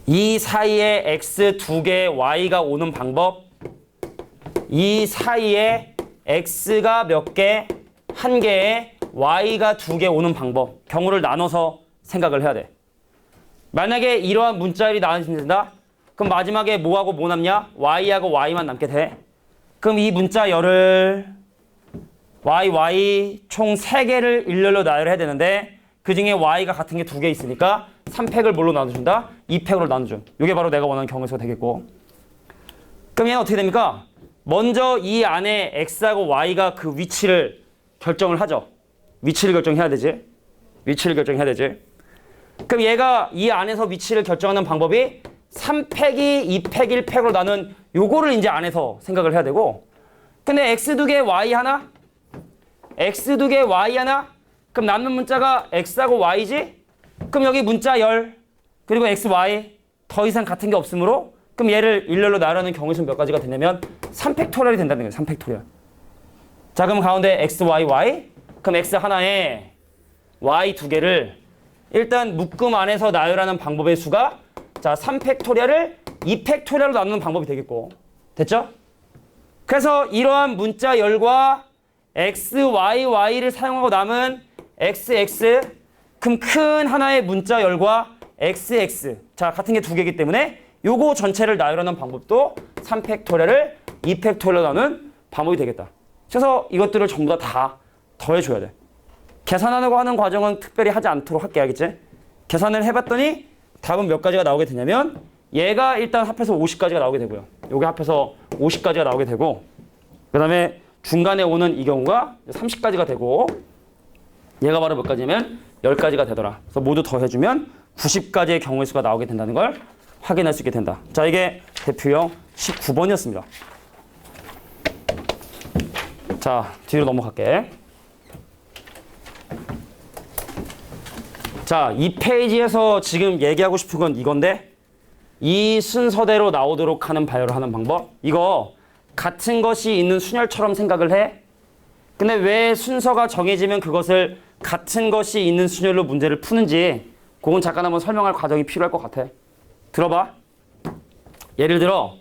이 사이에 X 2개, Y가 오는 방법, 이 사이에 X가 몇 개, 1개에 Y가 2개 오는 방법, 경우를 나눠서 생각을 해야 돼. 만약에 이러한 문자열이 나눠진다? 그럼 마지막에 뭐하고 뭐 남냐? Y하고 Y만 남게 돼. 그럼 이 문자열을 Y 총 3개를 일렬로 나열해야 되는데 그 중에 Y가 같은 게 2개 있으니까 3팩을 뭘로 나눠준다? 2팩으로 나눠줘. 이게 바로 내가 원하는 경우의 수가 되겠고. 그럼 얘는 어떻게 됩니까? 먼저 이 안에 X하고 Y가 그 위치를 결정을 하죠. 위치를 결정해야 되지. 그럼 얘가 이 안에서 위치를 결정하는 방법이 3팩이 2팩, 1팩으로 나눈 요거를 이제 안에서 생각을 해야 되고 근데 X 2개, Y 하나? X 2개, Y 하나? 그럼 남는 문자가 X하고 Y지? 그럼 여기 문자 열 그리고 X, Y 더 이상 같은 게 없으므로 그럼 얘를 일렬로 나열하는 경우의 수는 몇 가지가 되냐면 3팩토리얼이 된다는 거예요. 3팩토리얼. 자, 그럼 가운데 x, y, y. 그럼 x 하나에 y 두 개를 일단 묶음 안에서 나열하는 방법의 수가 자, 3팩토리얼을 2팩토리얼로 나누는 방법이 되겠고. 됐죠? 그래서 이러한 문자 열과 x, y, y를 사용하고 남은 x, x. 그럼 큰 하나의 문자 열과 x, x. 자, 같은 게 두 개이기 때문에 요거 전체를 나열하는 방법도 3팩토리얼을 2팩토리얼로 나누는 방법이 되겠다. 그래서 이것들을 전부 다 더해줘야 돼. 계산하려고 하는 과정은 특별히 하지 않도록 할게. 알겠지? 계산을 해봤더니 답은 몇 가지가 나오게 되냐면 얘가 일단 합해서 50가지가 나오게 되고요. 요게 합해서 50가지가 나오게 되고 그 다음에 중간에 오는 이 경우가 30가지가 되고 얘가 바로 몇 가지냐면 10가지가 되더라. 그래서 모두 더해주면 90가지의 경우의 수가 나오게 된다는 걸 확인할 수 있게 된다. 자, 이게 대표형 19번이었습니다. 자, 뒤로 넘어갈게. 자, 이 페이지에서 지금 얘기하고 싶은 건 이건데 이 순서대로 나오도록 하는 배열을 하는 방법. 이거 같은 것이 있는 순열처럼 생각을 해. 근데 왜 순서가 정해지면 그것을 같은 것이 있는 순열로 문제를 푸는지 그건 잠깐 한번 설명할 과정이 필요할 것 같아. 들어봐. 예를 들어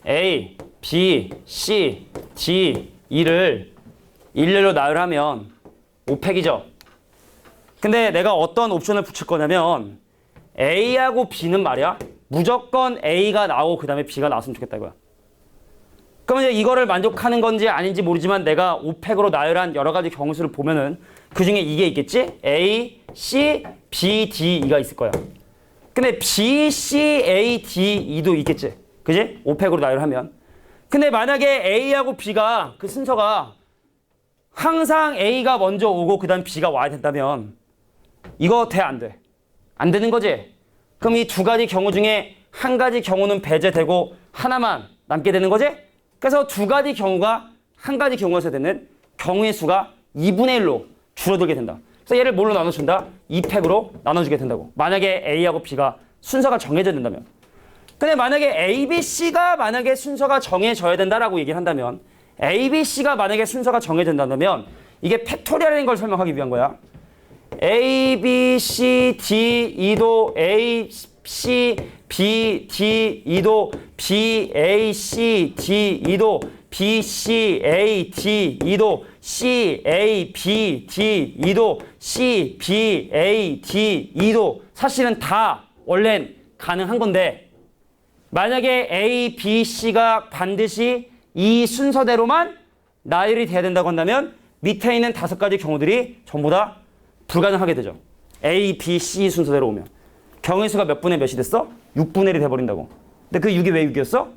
A, B, C, D, E를 일렬로 나열하면 5팩이죠. 근데 내가 어떤 옵션을 붙일 거냐면 A하고 B는 말이야 무조건 A가 나오고 그 다음에 B가 나왔으면 좋겠다 이거야. 그러면 이제 이거를 만족하는 건지 아닌지 모르지만 내가 5팩으로 나열한 여러 가지 경우수를 보면은 그 중에 이게 있겠지? A, C, B, D, E가 있을 거야. 근데 B, C, A, D, E도 있겠지? 그지? 5팩으로 나열하면. 근데 만약에 A하고 B가 그 순서가 항상 A가 먼저 오고 그 다음 B가 와야 된다면 이거 돼, 안 돼? 안 되는 거지? 그럼 이 두 가지 경우 중에 한 가지 경우는 배제되고 하나만 남게 되는 거지? 그래서 두 가지 경우가 한 가지 경우에서 되는 경우의 수가 2분의 1로 줄어들게 된다. 그래서 얘를 뭘로 나눠준다? 2팩으로 나눠주게 된다고. 만약에 A하고 B가 순서가 정해져 된다면. 근데 만약에 A, B, C가 만약에 순서가 정해져야 된다라고 얘기를 한다면 A, B, C가 만약에 순서가 정해진다면 이게 팩토리얼인 걸 설명하기 위한 거야. A, B, C, D, E도 A, C, B, D, E도 B, A, C, D, E도 B, C, A, D, E도 C, A, B, D, E도 C, B, A, D, E도 사실은 다 원래는 가능한 건데 만약에 A, B, C가 반드시 이 순서대로만 나열이 돼야 된다고 한다면 밑에 있는 5가지 경우들이 전부 다 불가능하게 되죠. A, B, C 순서대로 오면. 경우의 수가 몇 분의 몇이 됐어? 6분의 1이 돼버린다고. 근데 그 6이 왜 6이었어?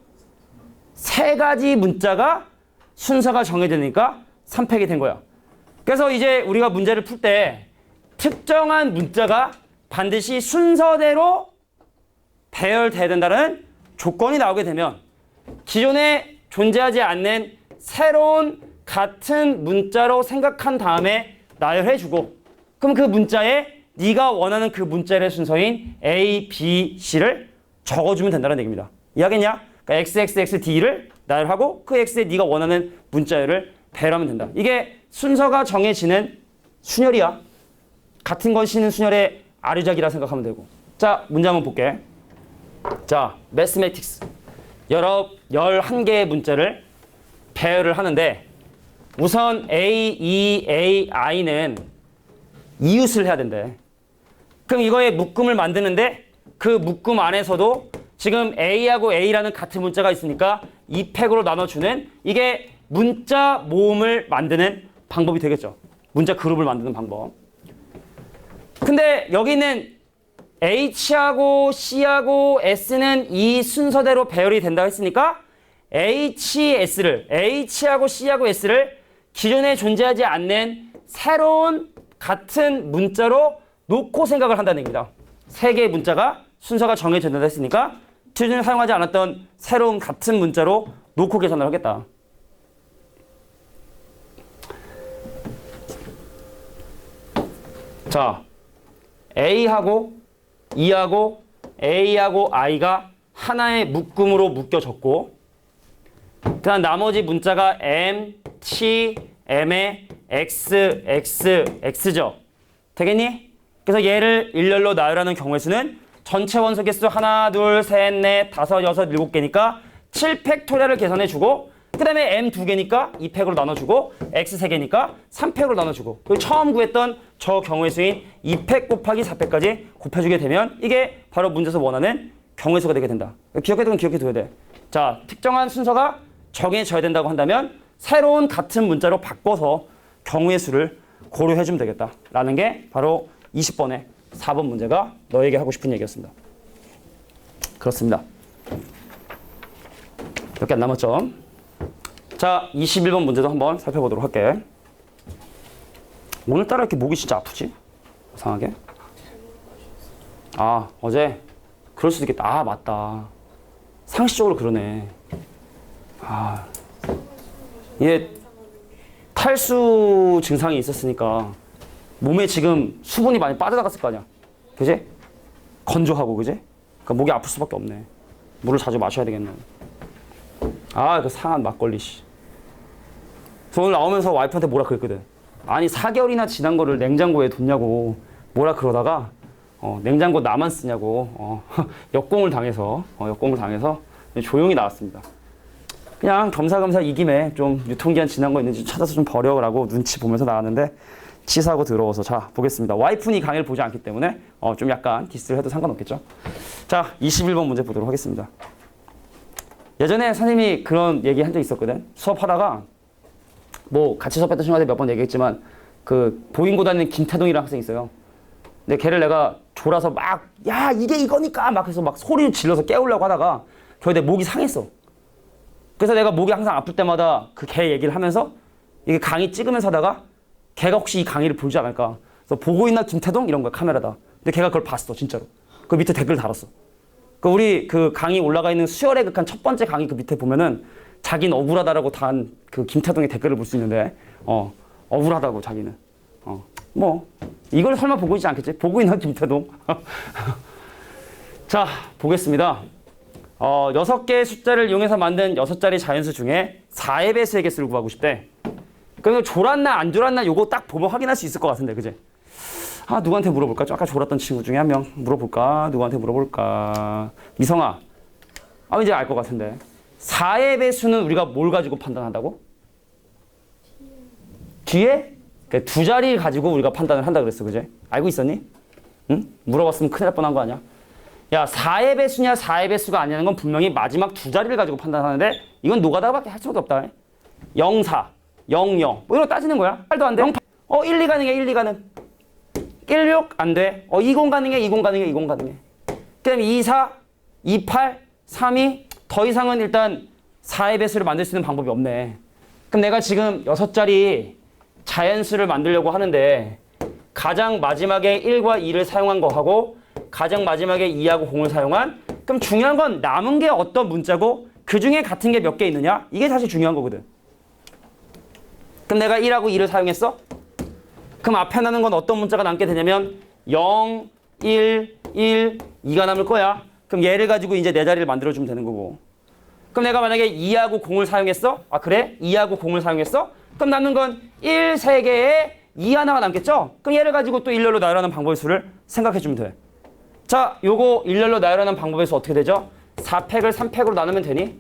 3가지 문자가 순서가 정해지니까 3팩이 된 거야. 그래서 이제 우리가 문제를 풀 때 특정한 문자가 반드시 순서대로 배열돼야 된다는 조건이 나오게 되면 기존에 존재하지 않는 새로운 같은 문자로 생각한 다음에 나열해주고 그럼 그 문자에 네가 원하는 그 문자의 순서인 A, B, C를 적어주면 된다는 얘기입니다. 이해하겠냐? 그러니까 X, X, X, D를 나열하고 그 X에 네가 원하는 문자열을 배열하면 된다. 이게 순서가 정해지는 순열이야. 같은 것이는 순열의 아류작이라 생각하면 되고. 자, 문제 한번 볼게. 자, 매스매틱스. 11개의 문자를 배열을 하는데 우선 A, E, A, I는 이웃을 해야 된대. 그럼 이거에 묶음을 만드는데 그 묶음 안에서도 지금 A하고 A라는 같은 문자가 있으니까 2팩으로 나눠주는 이게 문자 모음을 만드는 방법이 되겠죠. 문자 그룹을 만드는 방법. 근데 여기는 H하고 C하고 S는 이 순서대로 배열이 된다고 했으니까 H하고 C하고 S를 기존에 존재하지 않는 새로운 같은 문자로 놓고 생각을 한다는 얘기입니다. 3개의 문자가 순서가 정해진다고 했으니까 기존에 사용하지 않았던 새로운 같은 문자로 놓고 계산을 하겠다. 자, A하고 E하고 A하고 I가 하나의 묶음으로 묶여졌고 그다음 나머지 문자가 m, t, m의 x, x, x죠. 되겠니? 그래서 얘를 일렬로 나열하는 경우의 수는 전체 원소 개수 하나, 둘, 셋, 넷, 다섯, 여섯, 일곱 개니까 7팩토리얼을 계산해주고 그 다음에 m 2개니까 2팩으로 나눠주고 x 3개니까 3팩으로 나눠주고 그리고 처음 구했던 저 경우의 수인 2팩 곱하기 4팩까지 곱해주게 되면 이게 바로 문제에서 원하는 경우의 수가 되게 된다. 기억해두면 기억해둬야 돼. 자, 특정한 순서가 정해져야 된다고 한다면 새로운 같은 문자로 바꿔서 경우의 수를 고려해주면 되겠다라는 게 바로 20번의 4번 문제가 너에게 하고 싶은 얘기였습니다. 그렇습니다. 몇 개 안 남았죠? 자, 21번 문제도 한번 살펴보도록 할게. 오늘따라 이렇게 목이 진짜 아프지? 이상하게. 아, 어제? 그럴 수도 있겠다. 아, 맞다. 상식적으로 그러네. 아, 얘 탈수 증상이 있었으니까 몸에 지금 수분이 많이 빠져나갔을 거 아니야. 그지? 건조하고, 그지? 그러니까 목이 아플 수밖에 없네. 물을 자주 마셔야 되겠네. 아, 그 상한 막걸리, 씨. 그래서 오늘 나오면서 와이프한테 뭐라 그랬거든. 아니, 4개월이나 지난 거를 냉장고에 뒀냐고 뭐라 그러다가 냉장고 나만 쓰냐고 역공을 당해서 조용히 나왔습니다. 그냥 겸사겸사 이 김에 좀 유통기한 지난 거 있는지 찾아서 좀 버려라고 눈치 보면서 나왔는데 치사하고 더러워서. 자, 보겠습니다. 와이프는 이 강의를 보지 않기 때문에 좀 약간 디스를 해도 상관없겠죠. 자, 21번 문제 보도록 하겠습니다. 예전에 선생님이 그런 얘기 한 적 있었거든. 수업하다가 뭐 같이 수업했던 친구한테 몇 번 얘기했지만 그 보인고 다니는 김태동이라는 학생이 있어요. 근데 걔를 내가 졸아서 막 야 이게 이거니까 막 해서 막 소리를 질러서 깨우려고 하다가 결국에 내 목이 상했어. 그래서 내가 목이 항상 아플 때마다 그 걔 얘기를 하면서 이게 강의 찍으면서 하다가 걔가 혹시 이 강의를 보지 않을까. 그래서 보고 있나 김태동 이런 거야 카메라다. 근데 걔가 그걸 봤어 진짜로. 그 밑에 댓글 달았어. 그 우리 그 강의 올라가 있는 수혈의 극한 첫 번째 강의 그 밑에 보면은 자기는 억울하다라고 단 그 김태동의 댓글을 볼 수 있는데 억울하다고 자기는 뭐 이걸 설마 보고 있지 않겠지? 보고 있나 김태동? 자, 보겠습니다. 6개의 숫자를 이용해서 만든 6자리 자연수 중에 4의 배수의 개수를 구하고 싶대. 그럼 졸았나 안 졸았나 요거 딱 보면 확인할 수 있을 것 같은데, 그지? 아, 누구한테 물어볼까? 아까 졸았던 친구 중에 한 명 물어볼까? 누구한테 물어볼까? 미성아. 아, 이제 알 것 같은데. 4의 배수는 우리가 뭘 가지고 판단한다고? 뒤에? 그러니까 두 자리 가지고 우리가 판단을 한다 그랬어, 그지? 알고 있었니? 응? 물어봤으면 큰일 날 뻔한 거 아니야? 야, 4의 배수냐 4의 배수가 아니냐는 건 분명히 마지막 두 자리를 가지고 판단하는데 이건 노가다밖에 할 수밖에 없다. 0, 4, 0, 0. 뭐 이런 거 따지는 거야. 8도 안 돼. 0, 8. 1, 2 가능해, 1, 2 가능. 1, 6 안 돼. 20 가능해, 20 가능해, 20 가능해. 그 다음에 2, 4, 2, 8, 3, 2. 더 이상은 일단 4의 배수를 만들 수 있는 방법이 없네. 그럼 내가 지금 6자리 자연수를 만들려고 하는데 가장 마지막에 1과 2를 사용한 거하고 가장 마지막에 2하고 0을 사용한 그럼 중요한 건 남은 게 어떤 문자고 그 중에 같은 게 몇 개 있느냐? 이게 사실 중요한 거거든. 그럼 내가 1하고 2를 사용했어? 그럼 앞에 나는 건 어떤 문자가 남게 되냐면 0, 1, 1, 2가 남을 거야. 그럼 얘를 가지고 이제 내 자리를 만들어주면 되는 거고. 그럼 내가 만약에 2하고 0을 사용했어? 아 그래? 2하고 0을 사용했어? 그럼 남는 건 1, 3개에 2 하나가 남겠죠? 그럼 얘를 가지고 또 일렬로 나열하는 방법의 수를 생각해주면 돼. 자, 요거 일렬로 나열하는 방법의 수 어떻게 되죠? 4팩을 3팩으로 나누면 되니?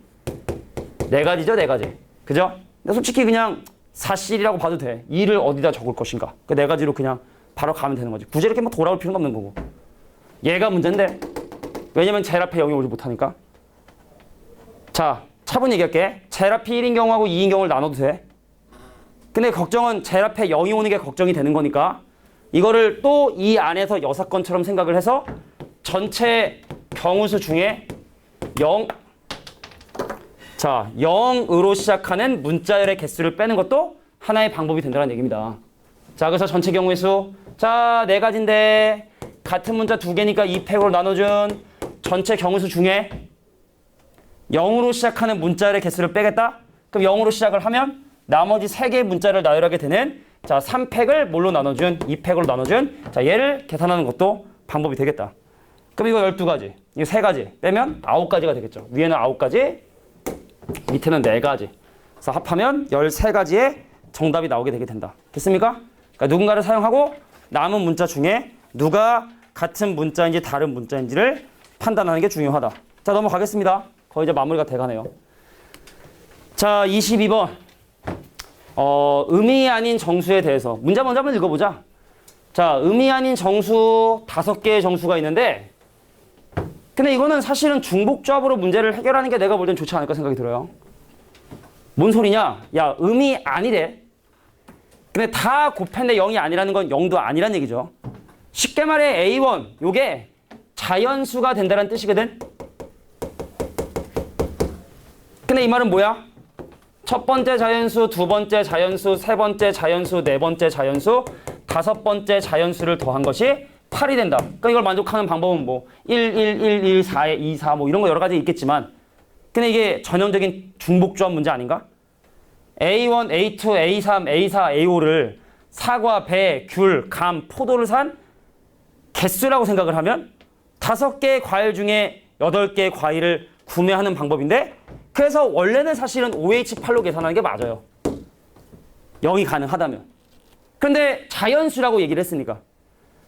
4가지죠, 4가지. 그죠? 근데 솔직히 그냥 4실이라고 봐도 돼. 2를 어디다 적을 것인가. 그 4가지로 그냥 바로 가면 되는 거지. 굳이 이렇게 뭐 돌아올 필요는 없는 거고. 얘가 문제인데. 왜냐면 제일 앞에 0이 오지 못하니까. 자, 차분히 얘기할게. 제일 앞이 1인 경우하고 2인 경우를 나눠도 돼. 근데 걱정은 제일 앞에 0이 오는 게 걱정이 되는 거니까 이거를 또 이 안에서 6건처럼 생각을 해서 전체 경우수 중에 0으로 시작하는 문자열의 개수를 빼는 것도 하나의 방법이 된다는 얘기입니다. 자, 그래서 전체 경우의 수. 자, 4가지인데 같은 문자 2개니까 2팩으로 나눠준 전체 경우수 중에 0으로 시작하는 문자열의 개수를 빼겠다? 그럼 0으로 시작을 하면 나머지 3개의 문자를 나열하게 되는 자 3팩을 뭘로 나눠준? 2팩으로 나눠준 자 얘를 계산하는 것도 방법이 되겠다. 그럼 이거 12가지. 이거 3가지. 빼면 9가지가 되겠죠. 위에는 9가지, 밑에는 4가지. 그래서 합하면 13가지의 정답이 나오게 되게 된다. 됐습니까? 그러니까 누군가를 사용하고 남은 문자 중에 누가 같은 문자인지 다른 문자인지를 판단하는 게 중요하다. 자, 넘어가겠습니다. 거의 이제 마무리가 돼가네요. 자, 22번. 의미 아닌 정수에 대해서. 문제 먼저 한번 읽어보자. 자, 의미 아닌 정수 5개의 정수가 있는데, 근데 이거는 사실은 중복조합으로 문제를 해결하는 게 내가 볼 땐 좋지 않을까 생각이 들어요. 뭔 소리냐? 야, 의미 아니래. 근데 다 곱했는데 0이 아니라는 건 0도 아니란 얘기죠. 쉽게 말해 A1, 요게 자연수가 된다는 뜻이거든. 근데 이 말은 뭐야? 첫 번째 자연수, 두 번째 자연수, 세 번째 자연수, 네 번째 자연수, 5번째 자연수를 더한 것이 8이 된다. 그러니까 이걸 만족하는 방법은 뭐 1, 1, 1, 1, 4, 2, 4 뭐 이런 거 여러 가지 있겠지만, 근데 이게 전형적인 중복조합 문제 아닌가? A1, A2, A3, A4, A5를 사과, 배, 귤, 감, 포도를 산 개수라고 생각을 하면 5개의 과일 중에 8개의 과일을 구매하는 방법인데, 그래서 원래는 사실은 OH8로 계산하는 게 맞아요. 0이 가능하다면. 근데 자연수라고 얘기를 했으니까.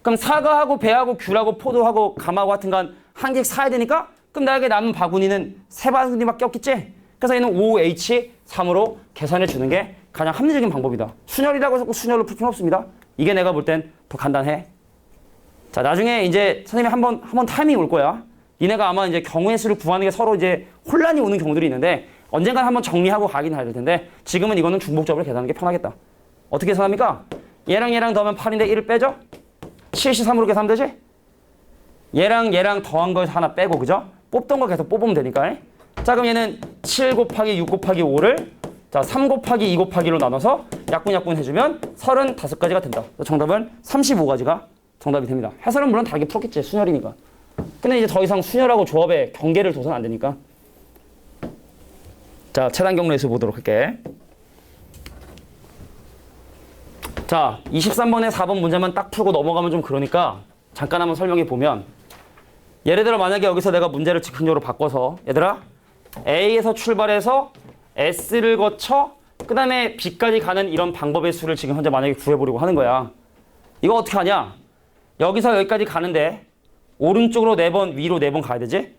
그럼 사과하고 배하고 귤하고 포도하고 감하고 하여튼 간 한 개씩 사야 되니까, 그럼 나에게 남은 바구니는 3바구니밖에 없겠지? 그래서 얘는 OH3으로 계산해 주는 게 가장 합리적인 방법이다. 순열이라고 해서 꼭 순열로 풀 필요는 없습니다. 이게 내가 볼 땐 더 간단해. 자, 나중에 이제 선생님이 한번 타이밍이 올 거야. 니네가 아마 이제 경우의 수를 구하는 게 서로 이제 혼란이 오는 경우들이 있는데, 언젠간 한번 정리하고 가긴 해야 될 텐데, 지금은 이거는 중복적으로 계산하는 게 편하겠다. 어떻게 계산합니까? 얘랑 얘랑 더하면 8인데 1을 빼죠? 73으로 계산하면 되지? 얘랑 얘랑 더한 걸 하나 빼고, 그죠? 뽑던 거 계속 뽑으면 되니까. 자, 그럼 얘는 7 곱하기 6 곱하기 5를 자 3 곱하기 2 곱하기로 나눠서 약분 해주면 35가지가 된다. 정답은 35가지가 정답이 됩니다. 해설은 물론 다르게 풀었겠지. 순열이니까. 근데 이제 더 이상 순열하고 조합의 경계를 둬서는 안 되니까. 자, 최단 경로에서 보도록 할게. 자, 23번에 4번 문제만 딱 풀고 넘어가면 좀 그러니까 잠깐 한번 설명해 보면, 예를 들어 만약에 여기서 내가 문제를 즉흥적으로 바꿔서, 얘들아 A에서 출발해서 S를 거쳐 그 다음에 B까지 가는 이런 방법의 수를 지금 현재 만약에 구해보려고 하는 거야. 이거 어떻게 하냐? 여기서 여기까지 가는데 오른쪽으로 4번, 위로 4번 가야 되지?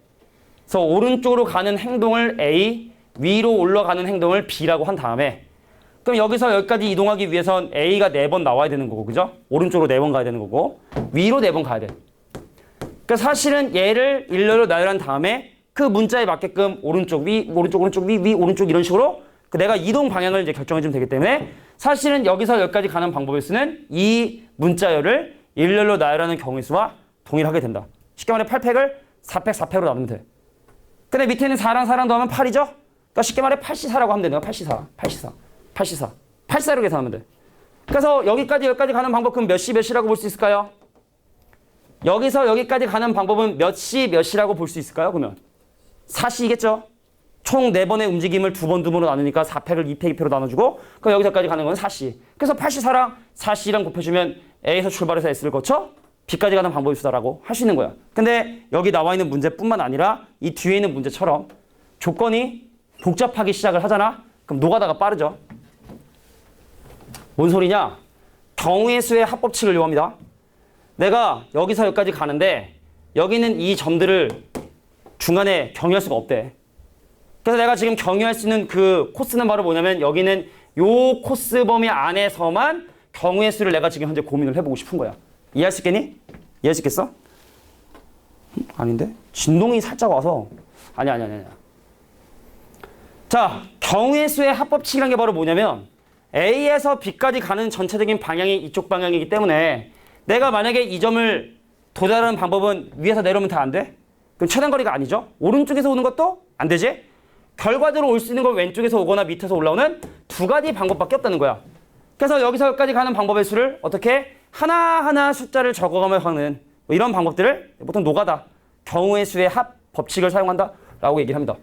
그래서 오른쪽으로 가는 행동을 A, 위로 올라가는 행동을 B라고 한 다음에, 그럼 여기서 여기까지 이동하기 위해선 A가 4번 나와야 되는 거고, 그죠? 오른쪽으로 4번 가야 되는 거고, 위로 4번 가야 돼. 그러니까 사실은 얘를 일렬로 나열한 다음에 그 문자에 맞게끔 오른쪽, 위, 오른쪽, 오른쪽, 위, 위, 오른쪽 이런 식으로 내가 이동 방향을 이제 결정해주면 되기 때문에, 사실은 여기서 여기까지 가는 방법의 수는 이 문자열을 일렬로 나열하는 경우의 수와 동일하게 된다. 쉽게 말해 8팩을 4팩, 4팩으로 나누면 돼. 근데 밑에는 4랑 4랑 더하면 8이죠? 그러니까 쉽게 말해 8C4라고 하면 돼. 내가 8C4, 8C4, 8C4, 8C4로 계산하면 돼. 그래서 여기까지 여기까지 가는 방법, 그럼 몇 C 몇 C라고 볼 수 있을까요? 여기서 여기까지 가는 방법은 몇 C 몇 C라고 볼 수 있을까요? 그러면 4C겠죠? 총 4번의 움직임을 2번으로 나누니까 4팩을 2팩, 2팩으로 나눠주고, 그럼 여기서까지 가는 건 4C. 그래서 8C4랑 4C랑 곱해주면 A에서 출발해서 S를 거쳐 B까지 가는 방법이 수다라고 할 수 있는 거야. 근데 여기 나와 있는 문제뿐만 아니라 이 뒤에 있는 문제처럼 조건이 복잡하기 시작을 하잖아? 그럼 노가다가 빠르죠? 뭔 소리냐? 경우의 수의 합법칙을 이용합니다. 내가 여기서 여기까지 가는데 여기는 이 점들을 중간에 경유할 수가 없대. 그래서 내가 지금 경유할 수 있는 그 코스는 바로 뭐냐면, 여기는 요 코스 범위 안에서만 경우의 수를 내가 지금 현재 고민을 해보고 싶은 거야. 이해할 수 있겠니? 이해할 수 있겠어? 아닌데? 진동이 살짝 와서 아니야. 자, 경우의 수의 합법칙이라는 게 바로 뭐냐면, A에서 B까지 가는 전체적인 방향이 이쪽 방향이기 때문에 내가 만약에 이 점을 도달하는 방법은 위에서 내려오면 다 안 돼? 그럼 최단거리가 아니죠? 오른쪽에서 오는 것도 안 되지? 결과적으로 올 수 있는 건 왼쪽에서 오거나 밑에서 올라오는 2가지 방법밖에 없다는 거야. 그래서 여기서 여기까지 가는 방법의 수를 어떻게 하나하나 숫자를 적어가며 하는 뭐 이런 방법들을 보통 노가다, 경우의 수의 합 법칙을 사용한다 라고 얘기를 합니다.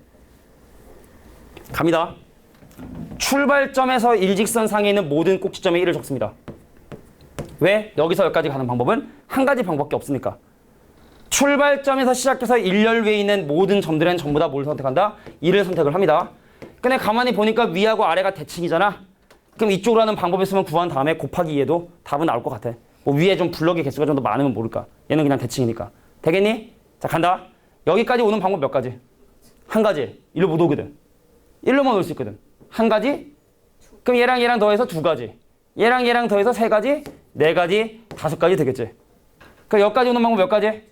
갑니다. 출발점에서 일직선상에 있는 모든 꼭지점에 1을 적습니다. 왜? 여기서 여기까지 가는 방법은 한 가지 방법밖에 없으니까. 출발점에서 시작해서 일렬위에 있는 모든 점들은 전부 다 뭘 선택한다? 2를 선택을 합니다. 근데 가만히 보니까 위하고 아래가 대칭이잖아. 그럼 이쪽으로 하는 방법을 쓰면 구한 다음에 곱하기 2에도 답은 나올 것 같아. 뭐 위에 좀 블럭의 개수가 좀 더 많으면 모를까. 얘는 그냥 대칭이니까. 되겠니? 자, 간다. 여기까지 오는 방법 몇 가지? 한 가지. 일로 못 오거든. 일로만 올 수 있거든. 한 가지? 그럼 얘랑 더해서 두 가지. 얘랑 더해서 세 가지? 네 가지? 다섯 가지 되겠지. 그럼 여기까지 오는 방법 몇 가지?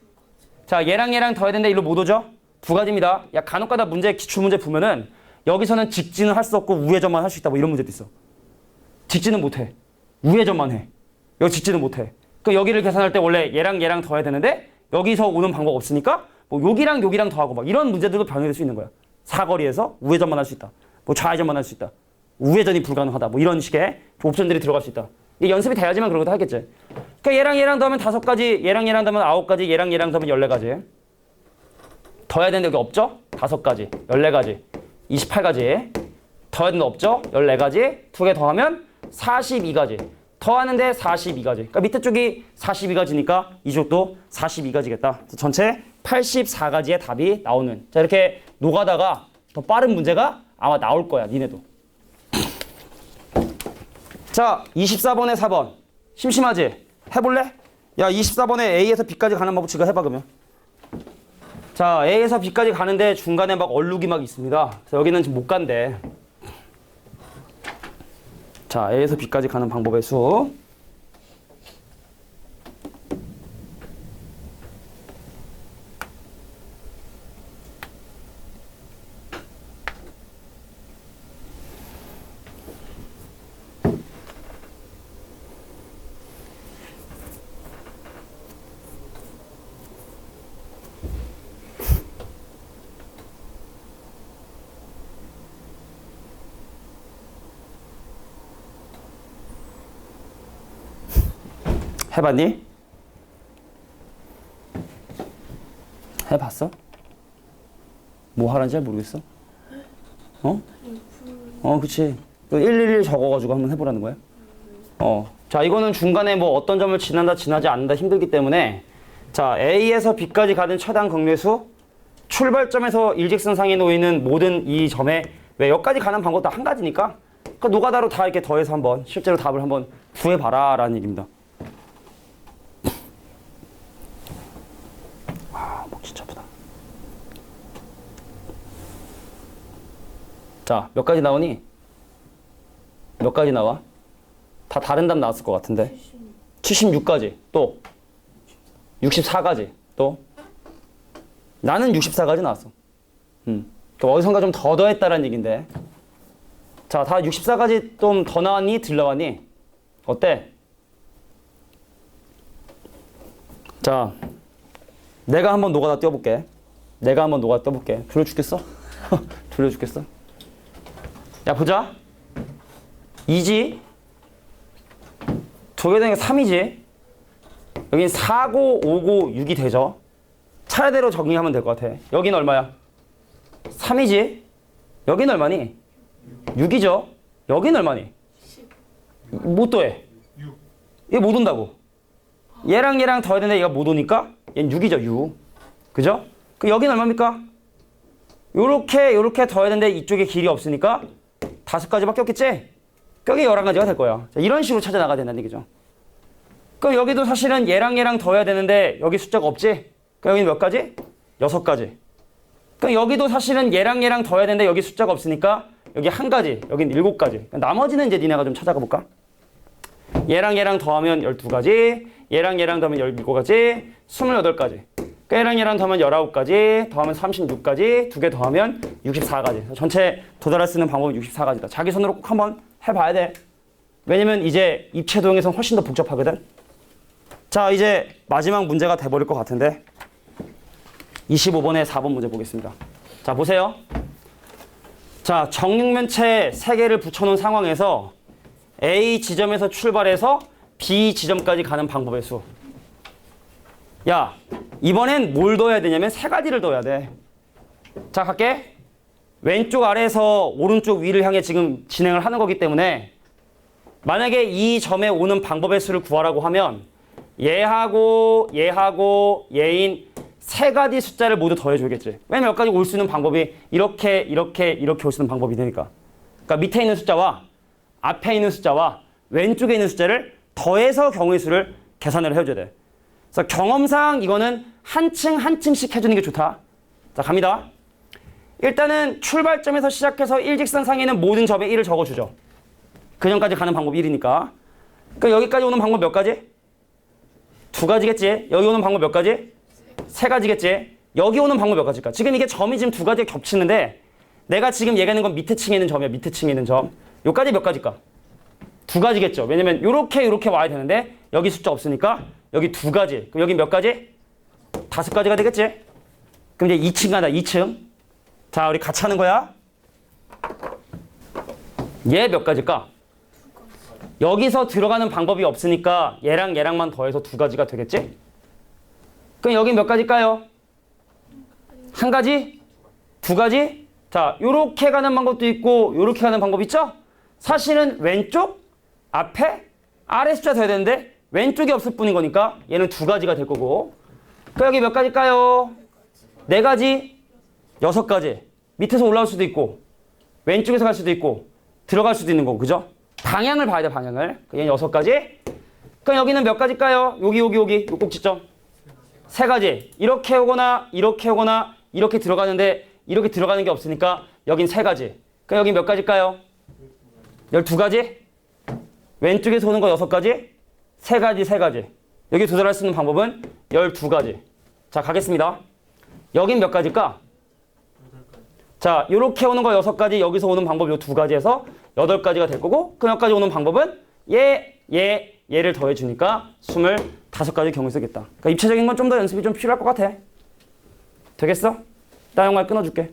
자, 얘랑 더해야 되는데 일로 못 오죠? 두 가지입니다. 야, 간혹가다 문제, 기출문제 보면은 여기서는 직진은 할 수 없고 우회전만 할 수 있다. 뭐 이런 문제도 있어. 직진은 못해. 우회전만 해. 여기 직진은 못해. 그럼 여기를 계산할 때 원래 얘랑 더해야 되는데 여기서 오는 방법 없으니까 뭐 여기랑 더하고 막 이런 문제들도 변형될 수 있는 거야. 사거리에서 우회전만 할 수 있다. 뭐 좌회전만 할 수 있다. 우회전이 불가능하다. 뭐 이런 식의 옵션들이 들어갈 수 있다. 이게 연습이 돼야지만 그런 것도 하겠지. 그러니까 얘랑 더하면 5가지, 얘랑 더하면 9가지, 얘랑 더하면 14가지. 더해야 되는데 여기 없죠? 5가지, 14가지, 28가지. 더해야 되는데 없죠? 14가지. 2개 더하면 42가지. 더하는데 42가지. 그러니까 밑에 쪽이 42가지니까 이쪽도 42가지겠다. 전체 84가지의 답이 나오는. 자, 이렇게 노가다가 더 빠른 문제가 아마 나올 거야, 니네도. 자, 24번에 4번. 심심하지? 해볼래? 야, 24번에 A에서 B까지 가는 방법 지금 해봐, 그러면. 자, A에서 B까지 가는데 중간에 막 얼룩이 막 있습니다. 그래서 여기는 지금 못 간대. 자, A에서 B까지 가는 방법의 수. 해봤니? 해봤어? 뭐 하는지 잘 모르겠어? 그치. 111 적어가지고 한번 해보라는 거야? 자, 이거는 중간에 뭐 어떤 점을 지난다, 지나지 않는다 힘들기 때문에 자, A에서 B까지 가는 최단 극례수 출발점에서 일직선상에 놓이는 모든 이 점에 왜 여기까지 가는 방법도 한 가지니까 그 노가다로 다 이렇게 더해서 한번 실제로 답을 한번 구해봐라 라는 얘기입니다. 목 진짜 아프다. 자, 몇 가지 나오니? 몇 가지 나와? 다 다른 답 나왔을 것 같은데. 76가지. 또 64가지. 또 나는 64가지 나왔어. 그러니까 어디선가 좀 더 더했다라는 얘긴데. 자, 다 64가지 좀 더 나왔니? 덜 나왔니? 어때? 자, 내가 한번 노가다 띄워볼게. 졸려 죽겠어? 졸려 죽겠어? 야, 보자. 2지. 2개 되니까 3이지. 여긴 4고, 5고, 6이 되죠. 차례대로 정리하면 될 것 같아. 여긴 얼마야? 3이지. 여긴 얼마니? 6이죠. 여긴 얼마니? 못 더해. 얘 못 온다고. 얘랑 더해야 되는데 얘가 못 오니까 얘는 6이죠. 6. 그죠? 그 여긴 얼마입니까? 요렇게 더해야 되는데 이쪽에 길이 없으니까 5가지밖에 없겠지? 여기 11가지가 될 거야. 자, 이런 식으로 찾아 나가야 된다는 얘기죠. 그럼 여기도 사실은 얘랑 더해야 되는데 여기 숫자가 없지? 그럼 여기는 몇 가지? 6가지. 그럼 여기도 사실은 얘랑 더해야 되는데 여기 숫자가 없으니까 여기 1가지, 여긴 7가지. 나머지는 이제 니네가 좀 찾아가 볼까? 얘랑 더하면 12가지, 얘랑 더하면 17가지, 28가지. 얘랑 더하면 19가지, 더하면 36가지, 2개 더하면 64가지. 전체 도달할 수 있는 방법은 64가지다. 자기 손으로 꼭 한번 해봐야 돼. 왜냐면 이제 입체도형에선 훨씬 더 복잡하거든. 자, 이제 마지막 문제가 돼버릴 것 같은데 25번에 4번 문제 보겠습니다. 자, 보세요. 자, 정육면체 3개를 붙여놓은 상황에서 A 지점에서 출발해서 B 지점까지 가는 방법의 수. 야, 이번엔 뭘 더해야 되냐면 3가지를 더해야 돼. 자, 갈게. 왼쪽 아래에서 오른쪽 위를 향해 지금 진행을 하는 거기 때문에 만약에 이 점에 오는 방법의 수를 구하라고 하면 얘하고 얘인 세 가지 숫자를 모두 더해줘야겠지. 왜냐면 여기까지 올 수 있는 방법이 이렇게 올 수 있는 방법이 되니까. 그러니까 밑에 있는 숫자와 앞에 있는 숫자와 왼쪽에 있는 숫자를 더해서 경우의 수를 계산을 해줘야 돼. 그래서 경험상 이거는 한 층씩 해주는 게 좋다. 자, 갑니다. 일단은 출발점에서 시작해서 일직선상에는 모든 점에 1을 적어주죠. 그 전까지 가는 방법이 1이니까. 그러니까 여기까지 오는 방법 몇 가지? 두 가지겠지. 여기 오는 방법 몇 가지? 세 가지겠지. 여기 오는 방법 몇 가지일까? 지금 이게 점이 지금 두 가지가 겹치는데 내가 지금 얘기하는 건 밑에 층에 있는 점이야. 밑에 층에 있는 점. 여기까지 몇 가지일까? 두 가지겠죠. 왜냐면 요렇게 와야 되는데 여기 숫자 없으니까 여기 두 가지. 그럼 여기 몇 가지? 다섯 가지가 되겠지. 그럼 이제 2층 가자. 2층. 자, 우리 같이 하는 거야. 얘 몇 가지일까? 여기서 들어가는 방법이 없으니까 얘랑만 더해서 두 가지가 되겠지? 그럼 여기 몇 가지일까요? 한 가지? 두 가지? 자, 요렇게 가는 방법도 있고 요렇게 가는 방법 있죠? 사실은 왼쪽, 앞에, 아래 숫자 돼야 되는데 왼쪽이 없을 뿐인 거니까 얘는 두 가지가 될 거고. 그럼 여기 몇 가지일까요? 네 가지? 여섯 가지. 밑에서 올라올 수도 있고 왼쪽에서 갈 수도 있고 들어갈 수도 있는 거고, 그죠? 방향을 봐야 돼, 방향을. 얘는 여섯 가지. 그럼 여기는 몇 가지일까요? 여기 요 꼭지점. 세 가지. 이렇게 오거나 이렇게 들어가는데 이렇게 들어가는 게 없으니까 여긴 세 가지. 그럼 여기 몇 가지일까요? 12가지? 왼쪽에서 오는 거 여섯 가지? 세 가지. 여기 조절할 수 있는 방법은 12가지. 자, 가겠습니다. 여긴 몇 가지일까? 자, 요렇게 오는 거 여섯 가지, 여기서 오는 방법 요 두 가지에서 8가지가 될 거고, 그 여기까지 오는 방법은 얘를 더해주니까 25가지 경우에 쓰겠다. 그러니까 입체적인 건 좀 더 연습이 좀 필요할 것 같아. 되겠어? 나 영말 끊어줄게.